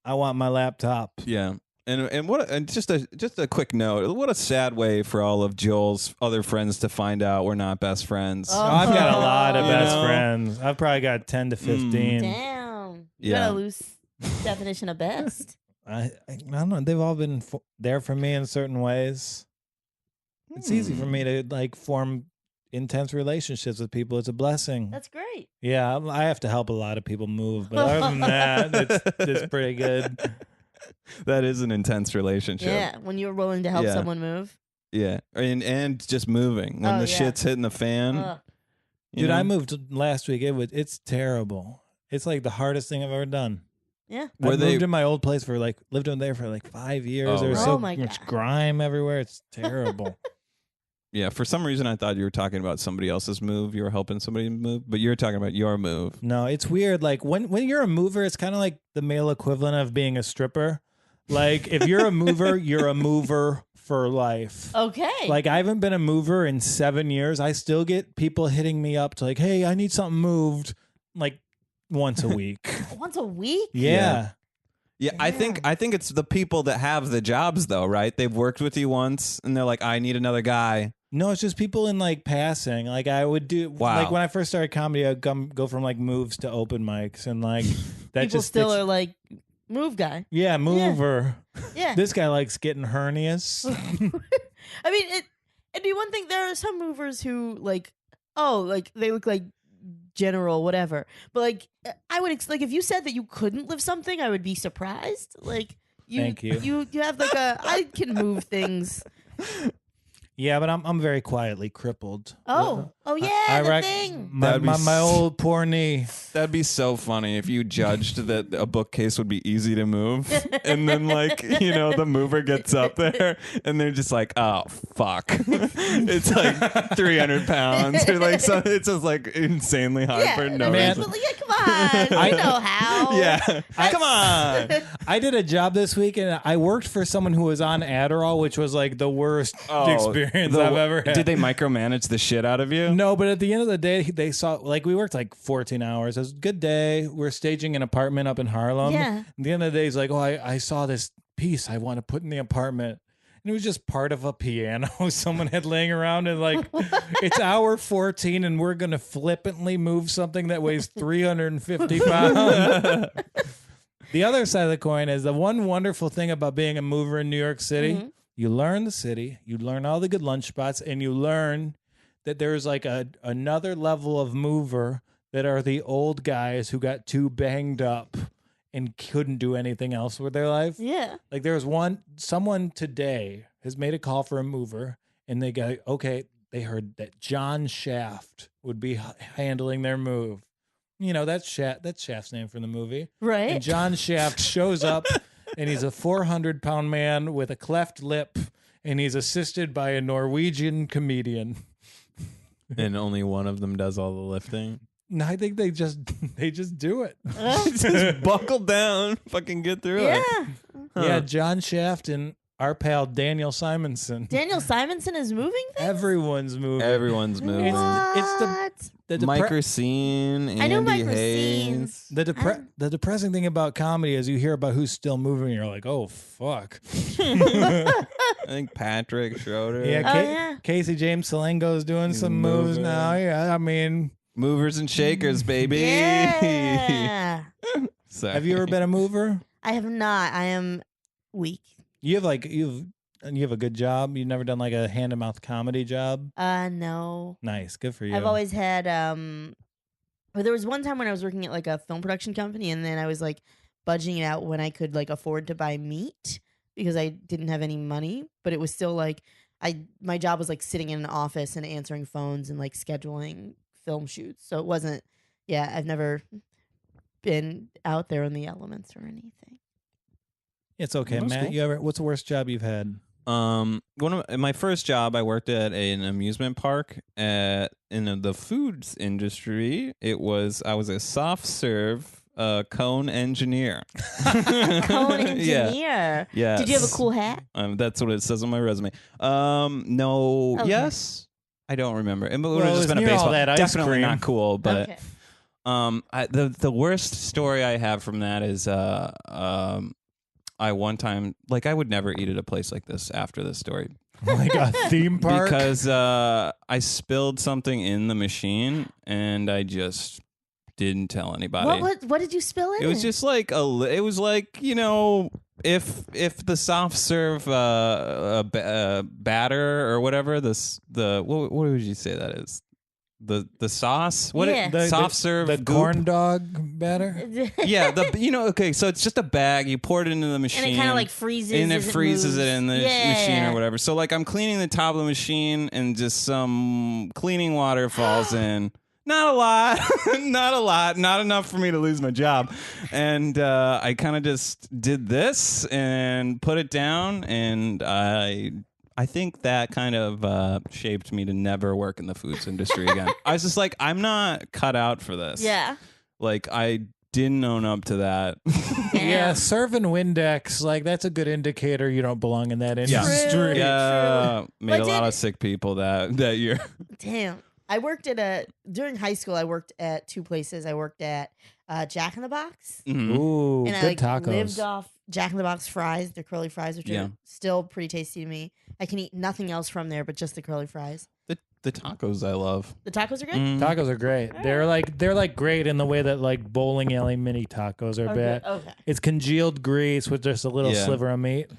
I want my laptop. Yeah. And just a quick note. What a sad way for all of Joel's other friends to find out we're not best friends. Oh. I've got a lot of You best know? friends. I've probably got 10 to 15. Damn. You Yeah. got a loose definition of best. I don't know. They've all been there for me in certain ways. It's easy for me to like form intense relationships with people. It's a blessing. That's great. Yeah, I have to help a lot of people move, but other than that, it's pretty good. That is an intense relationship. Yeah. When you're willing to help Yeah. someone move. Yeah. And just moving. When Oh, the yeah. shit's hitting the fan. Ugh. you Dude, know? I moved last week. It's terrible. It's like the hardest thing I've ever done. Yeah. Were I they- moved in my old place for lived in there for like 5 years. Oh, There was right. so Oh my much God. grime everywhere. It's terrible. Yeah, for some reason I thought you were talking about somebody else's move. You were helping somebody move, but you're talking about your move. No, it's weird. Like when you're a mover, it's kind of like the male equivalent of being a stripper. Like if you're a mover, you're a mover for life. Okay. Like I haven't been a mover in 7 years. I still get people hitting me up to like, "Hey, I need something moved," like once a week. Once a week? Yeah. Yeah, I think it's the people that have the jobs though, right? They've worked with you once and they're like, I need another guy. No, it's just people in like passing. Like I would do Wow. like when I first started comedy, I'd go from like moves to open mics and like that People just still sticks- are like, move guy. Yeah, mover. Yeah. This guy likes getting hernias. I mean, it'd be one thing. There are some movers who like, oh, like they look like general, whatever. But like, I would like if you said that you couldn't lift something, I would be surprised. Like, Thank you. You have like I can move things. Yeah, but I'm very quietly crippled. Oh yeah, the thing. My old poor knee. That'd be so funny if you judged that a bookcase would be easy to move, and then the mover gets up there, and they're just like, "Oh fuck, it's like 300 pounds," or like so. It's just like insanely hard for no reason. Come on, I know how. Yeah, come on. I did a job this week, and I worked for someone who was on Adderall, which was like the worst experience I've ever had. Did they micromanage the shit out of you? No, but at the end of the day, they saw we worked like 14 hours. It was a good day. We're staging an apartment up in Harlem. Yeah. At the end of the day, he's like, I saw this piece I want to put in the apartment. And it was just part of a piano someone had laying around, and it's hour 14, and we're going to flippantly move something that weighs 350 pounds. The other side of the coin is the one wonderful thing about being a mover in New York City. Mm-hmm. You learn the city, you learn all the good lunch spots, and you learn that there's like another level of mover that are the old guys who got too banged up and couldn't do anything else with their life. Yeah. Like there was someone today has made a call for a mover, and they heard that John Shaft would be handling their move. You know, that's Shaft's name from the movie. Right. And John Shaft shows up, and he's a 400-pound man with a cleft lip, and he's assisted by a Norwegian comedian. And only one of them does all the lifting. No, I think they just do it. Just buckle down, fucking get through it. Yeah. Yeah, John Shaft and our pal Daniel Simonson. Daniel Simonson is moving things? Everyone's moving. Everyone's moving. What? The Micro Scene, I know Andy Micro Hayes. Scenes. The depressing thing about comedy is you hear about who's still moving, and you're like, oh fuck. I think Patrick Schroeder. Yeah, Casey James Salengo's doing some moves now. Yeah, I mean, movers and shakers, baby. Yeah. Have you ever been a mover? I have not. I am weak. You have a good job. You've never done like a hand to mouth comedy job? No. Nice, good for you. I've always had but there was one time when I was working at like a film production company, and then I was like budging it out when I could like afford to buy meat because I didn't have any money, but it was still like my job was like sitting in an office and answering phones and like scheduling film shoots. So it wasn't I've never been out there in the elements or anything. It's okay, Matt. Cool. What's the worst job you've had? My first job, I worked at an amusement park in the foods industry. I was a soft serve cone engineer. Cone engineer. Yeah. Did you have a cool hat? That's what it says on my resume. No. Okay. Yes. I don't remember. It would have just been a baseball. Definitely cream. Not cool. But the worst story I have from that is I one time, I would never eat at a place like this after this story. Like a theme park? Because I spilled something in the machine, and I just didn't tell anybody. What did you spill in? It was just if the soft serve batter or whatever, what would you say that is? The sauce? Soft serve the corn dog batter? Yeah, okay, so it's just a bag, you pour it into the machine. And it kind of like freezes. And it freezes it in the machine or whatever. So I'm cleaning the top of the machine, and just some cleaning water falls in. Not a lot. Not enough for me to lose my job. And I kind of just did this and put it down, and I think that kind of shaped me to never work in the foods industry again. I was just like, I'm not cut out for this. Yeah. I didn't own up to that. Yeah, serving Windex, that's a good indicator you don't belong in that industry. True. Yeah, made a lot of sick people that year. Damn. I worked during high school, I worked at two places. I worked at Jack in the Box. Mm-hmm. Ooh, and good I tacos. lived off Jack in the Box fries, the curly fries, which are still pretty tasty to me. I can eat nothing else from there but just the curly fries. The tacos I love. The tacos are good? Tacos are great. They're great in the way that bowling alley mini tacos are bad. Okay. It's congealed grease with just a little sliver of meat.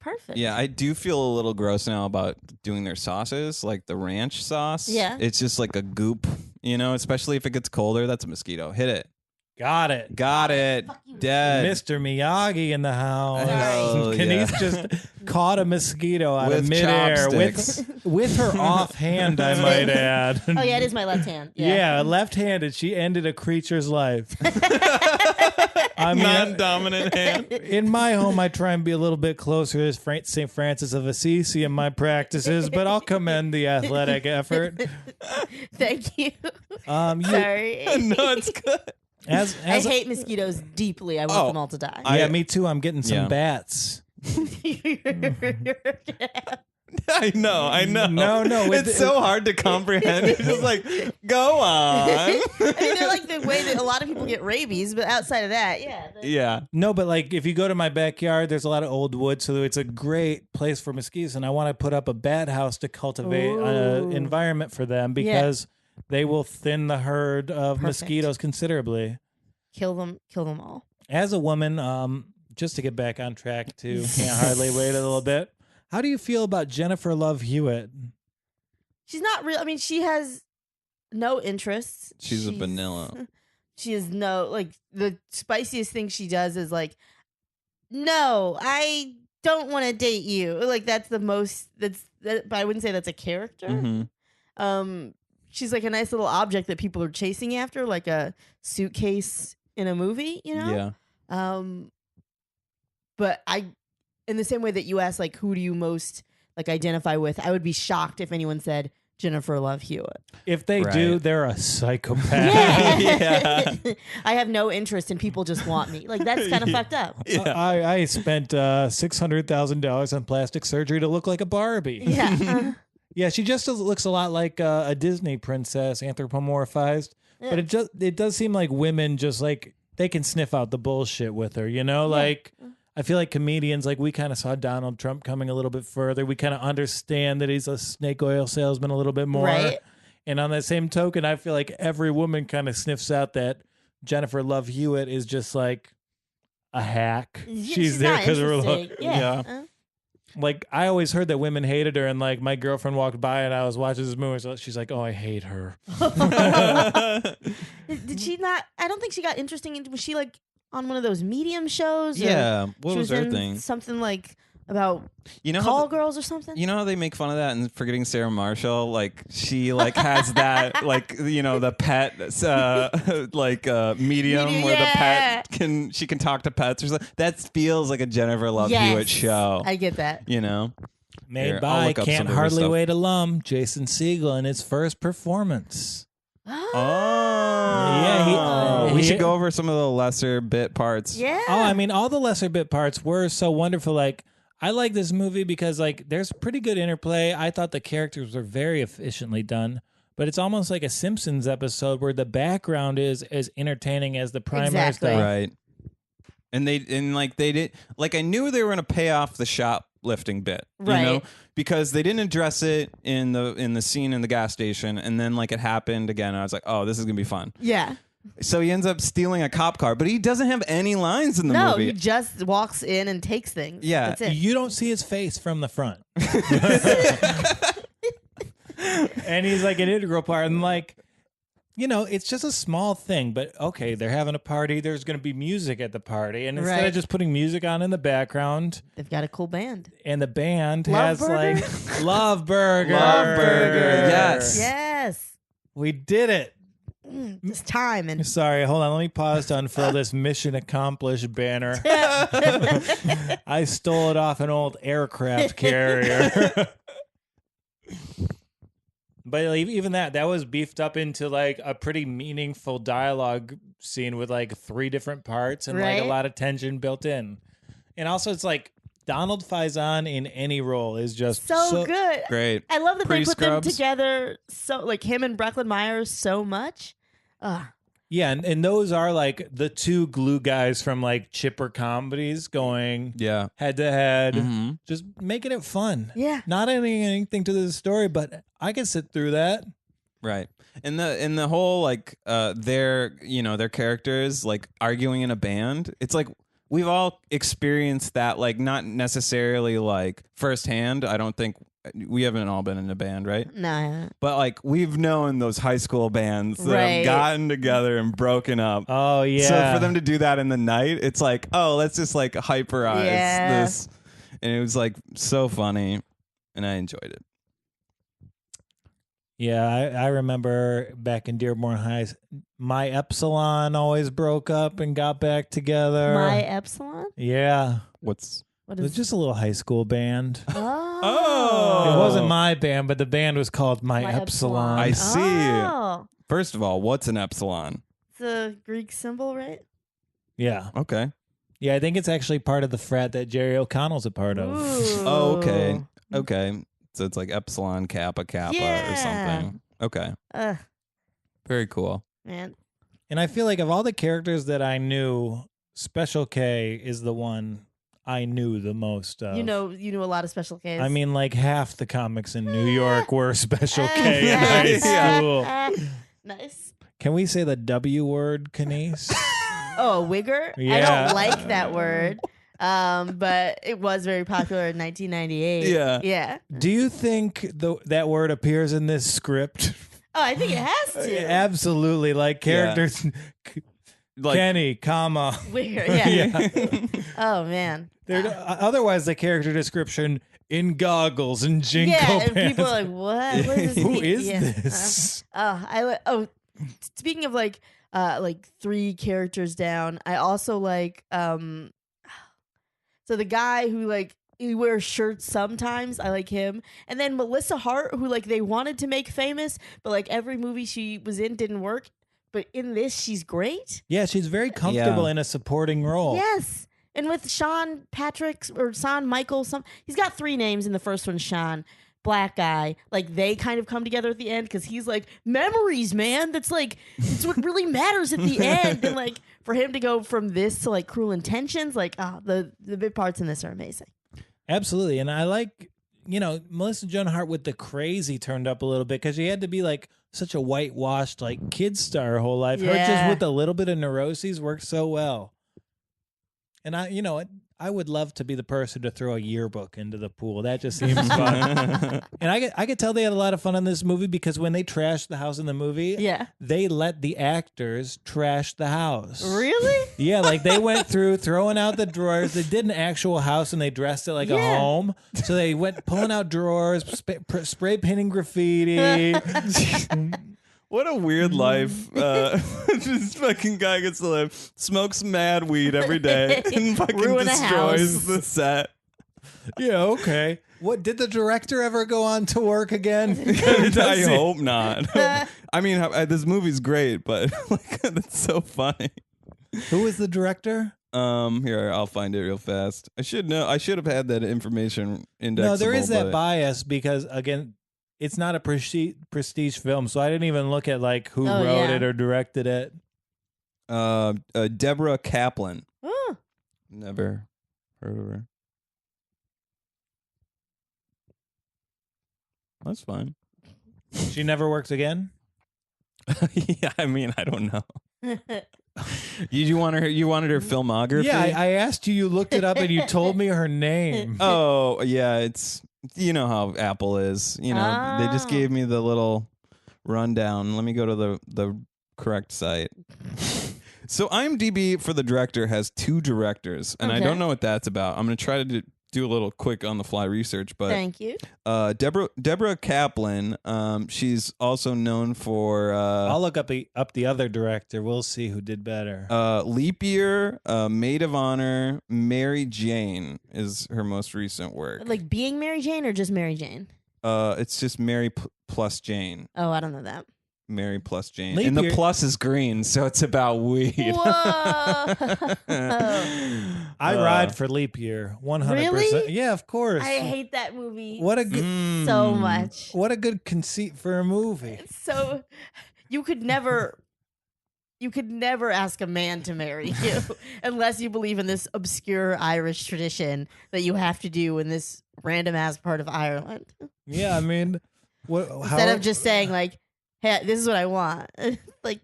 Perfect. Yeah, I do feel a little gross now about doing their sauces, like the ranch sauce. Yeah. It's just like a goop, especially if it gets colder. That's a mosquito. Hit it. Got it. Got it. Dead. Mr. Miyagi in the house. Oh, Kenice yeah. just caught a mosquito out of With midair chopsticks. with her offhand, I might add. Oh yeah, it is my left hand. Yeah, left-handed. She ended a creature's life. I mean, Non-dominant hand. in my home, I try and be a little bit closer to St. Francis of Assisi in my practices, but I'll commend the athletic effort. Thank you. You, Sorry. No, it's good. as I hate mosquitoes deeply. I want them all to die. yeah, me too. I'm getting some Yeah. bats. I know. No, It's so hard to comprehend. It's just like, go on. I mean, they're like the way that a lot of people get rabies, but outside of that, yeah. Yeah. No, but like if you go to my backyard, there's a lot of old wood, so it's a great place for mosquitoes. And I want to put up a bat house to cultivate an environment for them because they will thin the herd of mosquitoes considerably. Kill them all. As a woman, just to get back on track to Can't Hardly Wait a little bit. How do you feel about Jennifer Love Hewitt? She's not real. I mean, she has no interests. She's a vanilla. She is no, like, the spiciest thing she does is like, no, I don't want to date you. Like, that's the most, but I wouldn't say that's a character. Mm-hmm. She's like a nice little object that people are chasing after, like a suitcase in a movie, you know? Yeah. But in the same way that you asked, like, who do you most like identify with? I would be shocked if anyone said Jennifer Love Hewitt. If they Right. do, they're a psychopath. Yeah. I have no interest and people just want me. Like, that's kind of fucked up. Yeah. I spent $600,000 on plastic surgery to look like a Barbie. Yeah. Yeah, she just looks a lot like a Disney princess, anthropomorphized. But it does seem like women just like they can sniff out the bullshit with her, you know? Like I feel like comedians, like we kind of saw Donald Trump coming a little bit further. We kind of understand that he's a snake oil salesman a little bit more. Right. And on that same token, I feel like every woman kind of sniffs out that Jennifer Love Hewitt is just like a hack. She's there not because of her interesting. look. Yeah. Like I always heard that women hated her, and like my girlfriend walked by and I was watching this movie, so she's like, "Oh, I hate her." Did she not? I don't think she got interesting. Was she like on one of those medium shows? Or Yeah. What she was her in thing? Something like about You know call how girls or something. you know how they make fun of that and Forgetting Sarah Marshall? Like she like has that like the pet medium where the pet she can talk to pets or something. That feels like a Jennifer Love Hewitt show. I get that. You know? Made Here, I'll by look up Can't some of her Hardly stuff. Wait alum Jason Segel in his first performance. Oh. Yeah, we he- should go over some of the lesser bit parts. Yeah. Oh, I mean, all the lesser bit parts were so wonderful. Like, I like this movie because, like, there's pretty good interplay. I thought the characters were very efficiently done, but it's almost like a Simpsons episode where the background is as entertaining as the primary Exactly. stuff. Right. And they did like I knew they were gonna pay off the shoplifting bit. Right. You know? Because they didn't address it in the scene in the gas station, and then like it happened again. I was like, oh, this is gonna be fun. Yeah. So he ends up stealing a cop car, but he doesn't have any lines in the No, movie. he just walks in and takes things. Yeah. That's it. You don't see his face from the front. And he's like an integral part. And like, you know, it's just a small thing, but okay, they're having a party. There's going to be music at the party. And instead Right. of just putting music on in the background, They've got a cool band. and the band Love has Burger? like Love Burger. Love Burger, yes. Yes. We did it. It's time. And Sorry, hold on. Let me pause to unfurl this mission accomplished banner. I stole it off an old aircraft carrier. But even that was beefed up into like a pretty meaningful dialogue scene with like 3 different parts and like a Right. lot of tension built in. And also it's like Donald Faison in any role is just so good. Great. I love that they put them Pre-scrubs. together so like him and Brecklin Myers so much. Yeah, and those are like the 2 glue guys from like chipper comedies going Yeah. head to head, Mhm. just making it fun. Yeah. Not adding anything to the story, but I can sit through that. Right. And the whole like their characters like arguing in a band. It's like we've all experienced that, like not necessarily like firsthand. I don't think we haven't all been in a band, right? No, I haven't. But like we've known those high school bands that Right. have gotten together and broken up. Oh yeah. So for them to do that in the night, it's like, oh, let's just like hyperize Yeah. this. And it was like so funny, and I enjoyed it. Yeah, I remember back in Dearborn High, My Epsilon always broke up and got back together. My Epsilon? Yeah. What It was is just a little high school band. Oh. It wasn't my band, but the band was called My Epsilon. I see. Oh. First of all, what's an epsilon? It's a Greek symbol, right? Yeah. Okay. Yeah, I think it's actually part of the frat that Jerry O'Connell's a part of. Ooh. Oh, okay. Okay. So it's like epsilon kappa or Yeah. something. Okay. Very cool. Man. And I feel like of all the characters that I knew, Special K is the one I knew the most of. You know a lot of Special Ks. I mean, like half the comics in New York were Special K in high Yeah. school. Nice. Can we say the W word, Kenice? Oh, a wigger? I Yeah. don't like that word. But it was very popular in 1998. Yeah. Yeah. Do you think that word appears in this script? Oh, I think it has to. Absolutely. Like characters, Like, Kenny, comma. Wigger, yeah. Oh, man. Otherwise, the character description in goggles and jinko Yeah, and pants. people are like, what? What does this Who mean? is Yeah. this? Speaking of like 3 characters down, I also like so the guy who like he wears shirts sometimes, I like him. And then Melissa Hart, who like they wanted to make famous, but like every movie she was in didn't work. But in this, she's great. Yeah, she's very comfortable Yeah. in a supporting role. Yes. And with Sean Michael, he's got 3 names in the first one, Sean. Black guy, like they kind of come together at the end because he's like memories, man. That's like it's what really matters at the end, and like for him to go from this to like Cruel Intentions, like the big parts in this are amazing. Absolutely. And I like, Melissa Joan Hart with the crazy turned up a little bit because she had to be like such a whitewashed like kid star her whole life. Her just Yeah. with a little bit of neuroses worked so well. And I would love to be the person to throw a yearbook into the pool. That just seems fun. And I could tell they had a lot of fun on this movie because when they trashed the house in the movie, Yeah, they let the actors trash the house. really? Yeah, like they went through throwing out the drawers. They did an actual house and they dressed it like a Yeah. home. So they went pulling out drawers, spray painting graffiti. what a weird life. This fucking guy gets to live, smokes mad weed every day, and fucking Ruin a destroys house. the set. Yeah, okay. What did the director ever go on to work again? I hope not. I mean, this movie's great, but like, that's so funny. Who was the director? Here, I'll find it real fast. I should know. I should have had that information indexable. No, there is that but- bias because again, it's not a prestige film, so I didn't even look at like who Oh, wrote yeah. it or directed it. Deborah Kaplan. Oh, Never heard of her. That's fine. She never works again. Yeah, I mean, I don't know. You want her? You wanted her filmography? Yeah, I asked you. You looked it up and you told me her name. Oh, yeah. It's how Apple is. They just Oh. gave me the little rundown. Let me go to the correct site. So IMDb for the director has 2 directors, and I Okay. don't know what that's about. I'm going to try to do a little quick on the fly research, but thank you. Deborah Kaplan, she's also known for I'll look up the other director. We'll see who did better. Leap Year, Maid of Honor, Mary Jane is her most recent work. Like being Mary Jane or just Mary Jane? It's just Mary plus Jane. Oh, I don't know that. Mary plus Jane. Leap And the Year- plus is green, so it's about weed. Whoa! I ride for Leap Year, 100%. Really? Yeah, of course. I hate that movie What a good, so much. what a good conceit for a movie. So you could never ask a man to marry you unless you believe in this obscure Irish tradition that you have to do in this random ass part of Ireland. Yeah, I mean, Instead of just saying like, "Hey, this is what I want." Like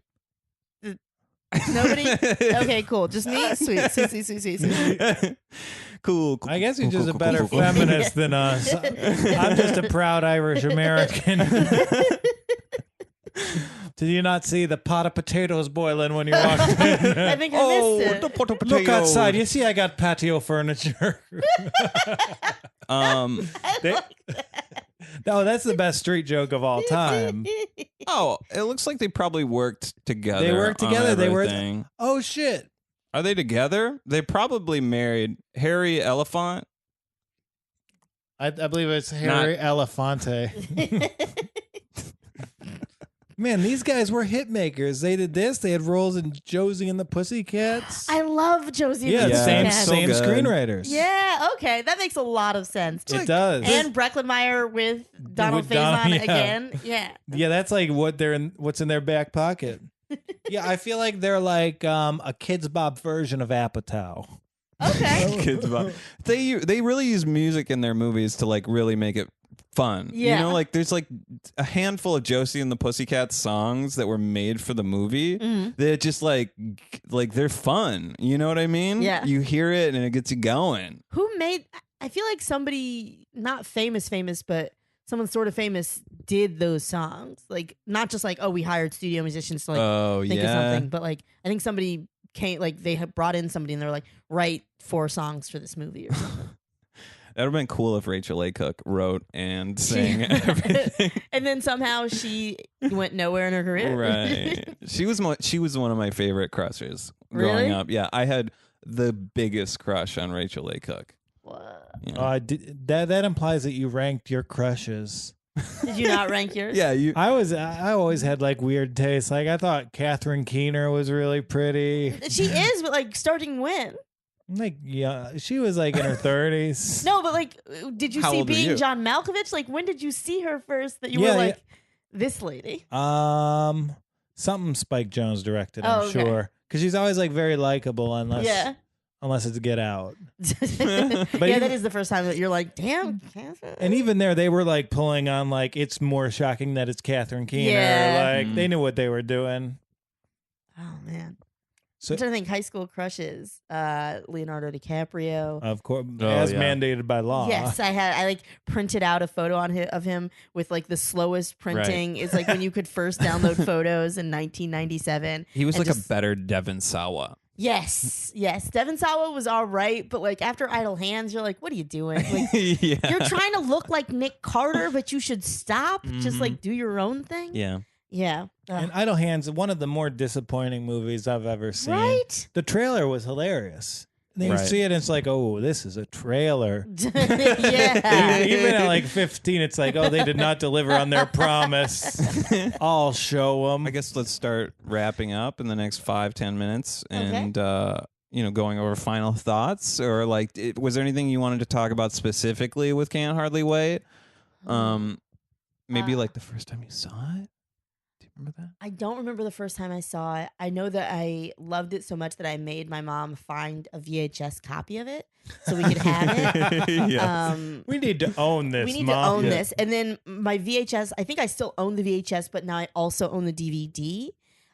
Nobody? Okay, cool. Just me? Sweet. Cool. I guess you're cool, just cool, a better cool, cool. feminist than us. I'm just a proud Irish American. Did you not see the pot of potatoes boiling when you walked in? I think I missed it. the pot of Look potatoes. outside. You see I got patio furniture. They- No, that's the best street joke of all time. Oh, it looks like they probably worked together. They worked on together. They were. everything. Oh, shit. Are they together? They probably married Harry Elephant. I believe it's Harry Elefante. Man, these guys were hit makers. They did this. They had roles in Josie and the Pussycats. I love Josie Yeah, and the Yeah, same Pussycats. so same good. screenwriters. Yeah, okay. That makes a lot of sense. It does. And Brecklenmeyer with Donald With Don- Faison yeah. again. Yeah. Yeah, that's like what's in their back pocket. Yeah, I feel like they're like a Kids Bop version of Apatow. Okay. Kids Bop. They really use music in their movies to like really make it fun. Yeah. You know, like there's like a handful of Josie and the Pussycats songs that were made for the movie. They're just like they're fun. You know what I mean? Yeah. You hear it and it gets you going. Who made? I feel like somebody not famous, but someone sort of famous did those songs. Like not just like, oh, we hired studio musicians to like think of something, but like I think somebody came, like they had brought in somebody and they're like, write 4 songs for this movie or something. That would have been cool if Rachel A. Cook wrote and sang everything. And then somehow she went nowhere in her career. Right. She was one of my favorite crushes growing Really? up. Yeah, I had the biggest crush on Rachel A. Cook. What? Yeah. That implies that you ranked your crushes. Did you not rank yours? Yeah, you. I always had like weird tastes. Like I thought Catherine Keener was really pretty. She is, but like starting when? Like yeah, she was like in her 30s. No, but like, did you How see old were Being you? John Malkovich? Like, when did you see her first that you Yeah, were like, this lady? Something Spike Jonze directed, Oh, I'm okay. sure, because she's always like very likable unless Yeah. it's Get Out. Yeah, even- that is the first time that you're like, damn. Catherine. And even there, they were like pulling on like it's more shocking that it's Catherine Keener. Yeah. Like they knew what they were doing. Oh, man. So I'm trying to think high school crushes. Leonardo DiCaprio. of course, Oh, as yeah. mandated by law. Yes, I like printed out a photo of him with like the slowest printing. It's like when you could first download photos in 1997. He was and like just- a better Devon Sawa. Yes. Devon Sawa was all right, but like after Idle Hands, you're like, what are you doing? Like, Yeah. you're trying to look like Nick Carter, but you should stop. Just like do your own thing. Yeah. Yeah. And Idle Hands, one of the more disappointing movies I've ever seen. Right? The trailer was hilarious. And then Right. you see it, and it's like, oh, this is a trailer. Yeah. Even at like 15, it's like, oh, they did not deliver on their promise. I'll show them. I guess let's start wrapping up in the next 5-10 minutes and going over final thoughts, or like was there anything you wanted to talk about specifically with Can't Hardly Wait? Maybe like the first time you saw it. Do you remember that? I don't remember the first time I saw it. I know that I loved it so much that I made my mom find a VHS copy of it so we could have it. Yeah. We need to own this. We need Mom. to own this. And then my VHS, I think I still own the VHS, but now I also own the DVD.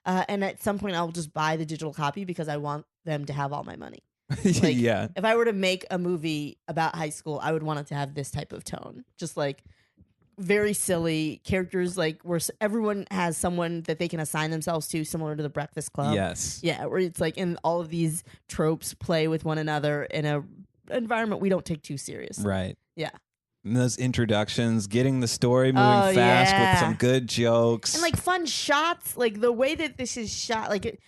And at some point, I'll just buy the digital copy because I want them to have all my money. Like, Yeah. If I were to make a movie about high school, I would want it to have this type of tone. Just like very silly characters, like where everyone has someone that they can assign themselves to, similar to the Breakfast Club. Yes. Yeah, where it's like, and all of these tropes play with one another in a environment we don't take too serious. Right. Yeah. And those introductions, getting the story moving Oh, fast yeah. with some good jokes. And like fun shots, like the way that this is shot, like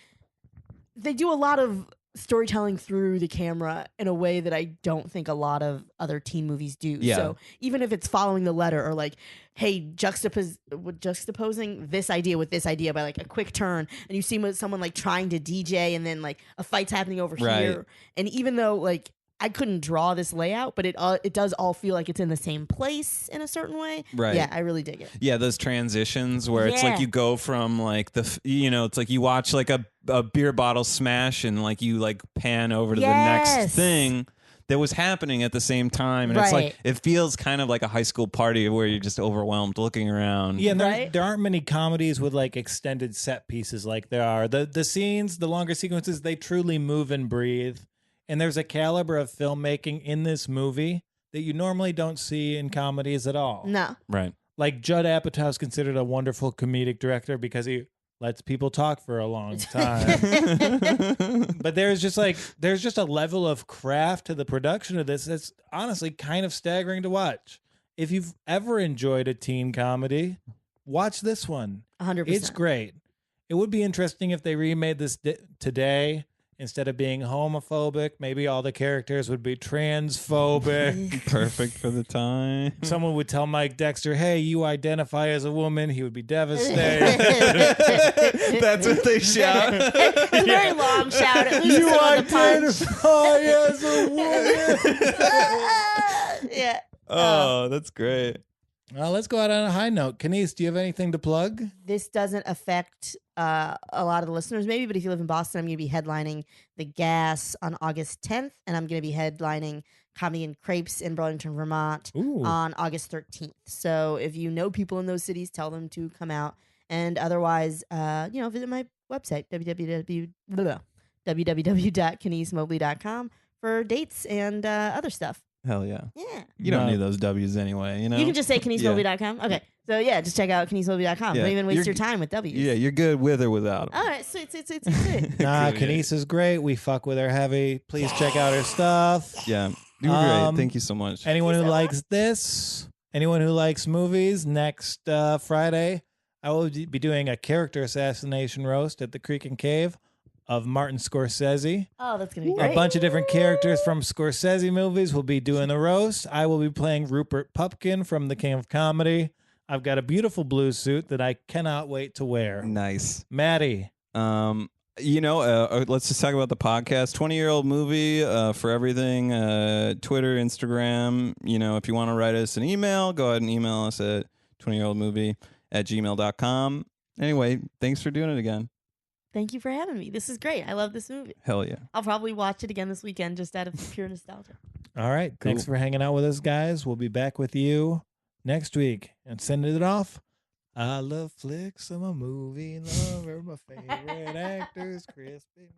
they do a lot of storytelling through the camera in a way that I don't think a lot of other teen movies do. Yeah. So even if it's following the letter or like, hey, juxtaposing this idea with this idea by like a quick turn, and you see someone like trying to DJ and then like a fight's happening over Right. here. And even though like I couldn't draw this layout, but it does all feel like it's in the same place in a certain way. Right. Yeah, I really dig it. Yeah, those transitions where it's like Yeah. you go from like it's like you watch like a beer bottle smash and like you like pan over to the Yes. next thing that was happening at the same time. And it's Right. like, it feels kind of like a high school party where you're just overwhelmed looking around. Yeah, and Right? there aren't many comedies with like extended set pieces like there are. The scenes, the longer sequences, they truly move and breathe. And there's a caliber of filmmaking in this movie that you normally don't see in comedies at all. No. Right. Like Judd Apatow's considered a wonderful comedic director because he lets people talk for a long time. But there's just a level of craft to the production of this that's honestly kind of staggering to watch. If you've ever enjoyed a teen comedy, watch this one. 100%. It's great. It would be interesting if they remade this today. Instead of being homophobic, maybe all the characters would be transphobic. Perfect for the time. Someone would tell Mike Dexter, hey, you identify as a woman. He would be devastated. That's what they shout. It's a very long shout. At least You some of the punch. identify as a woman. Yeah. Oh, that's great. Well, let's go out on a high note. Kenice, do you have anything to plug? This doesn't affect a lot of the listeners, maybe, but if you live in Boston, I'm going to be headlining the Gas on August 10th, and I'm going to be headlining Comedy and Crepes in Burlington, Vermont Ooh. on August 13th. So if you know people in those cities, tell them to come out. And otherwise, visit my website, www.kenicemobley.com for dates and other stuff. Hell yeah. Yeah. You don't No. need those W's anyway, you know? You can just say kenicemobley.com. Okay. So yeah, just check out kenicemobley.com. Yeah. Don't even waste You're- your time with W's. Yeah, you're good with or without them. All right. Sweet. Nah, Cool, yeah. Kenice is great. We fuck with her heavy. Please check out her stuff. Yeah. You were great. Thank you so much. Anyone who so likes this, anyone who likes movies, next Friday, I will be doing a character assassination roast at the Creek and Cave of Martin Scorsese. Oh, that's going to be great. A bunch of different characters from Scorsese movies will be doing the roast. I will be playing Rupert Pupkin from The King of Comedy. I've got a beautiful blue suit that I cannot wait to wear. Nice. Maddie. Let's just talk about the podcast. 20-year-old movie for everything. Twitter, Instagram. If you want to write us an email, go ahead and email us at 20yearoldmovie@gmail.com. Anyway, thanks for doing it again. Thank you for having me. This is great. I love this movie. Hell yeah. I'll probably watch it again this weekend just out of pure nostalgia. All right. Cool. Thanks for hanging out with us, guys. We'll be back with you next week. And sending it off. I love flicks. I'm a movie lover. My favorite actors, Crispin.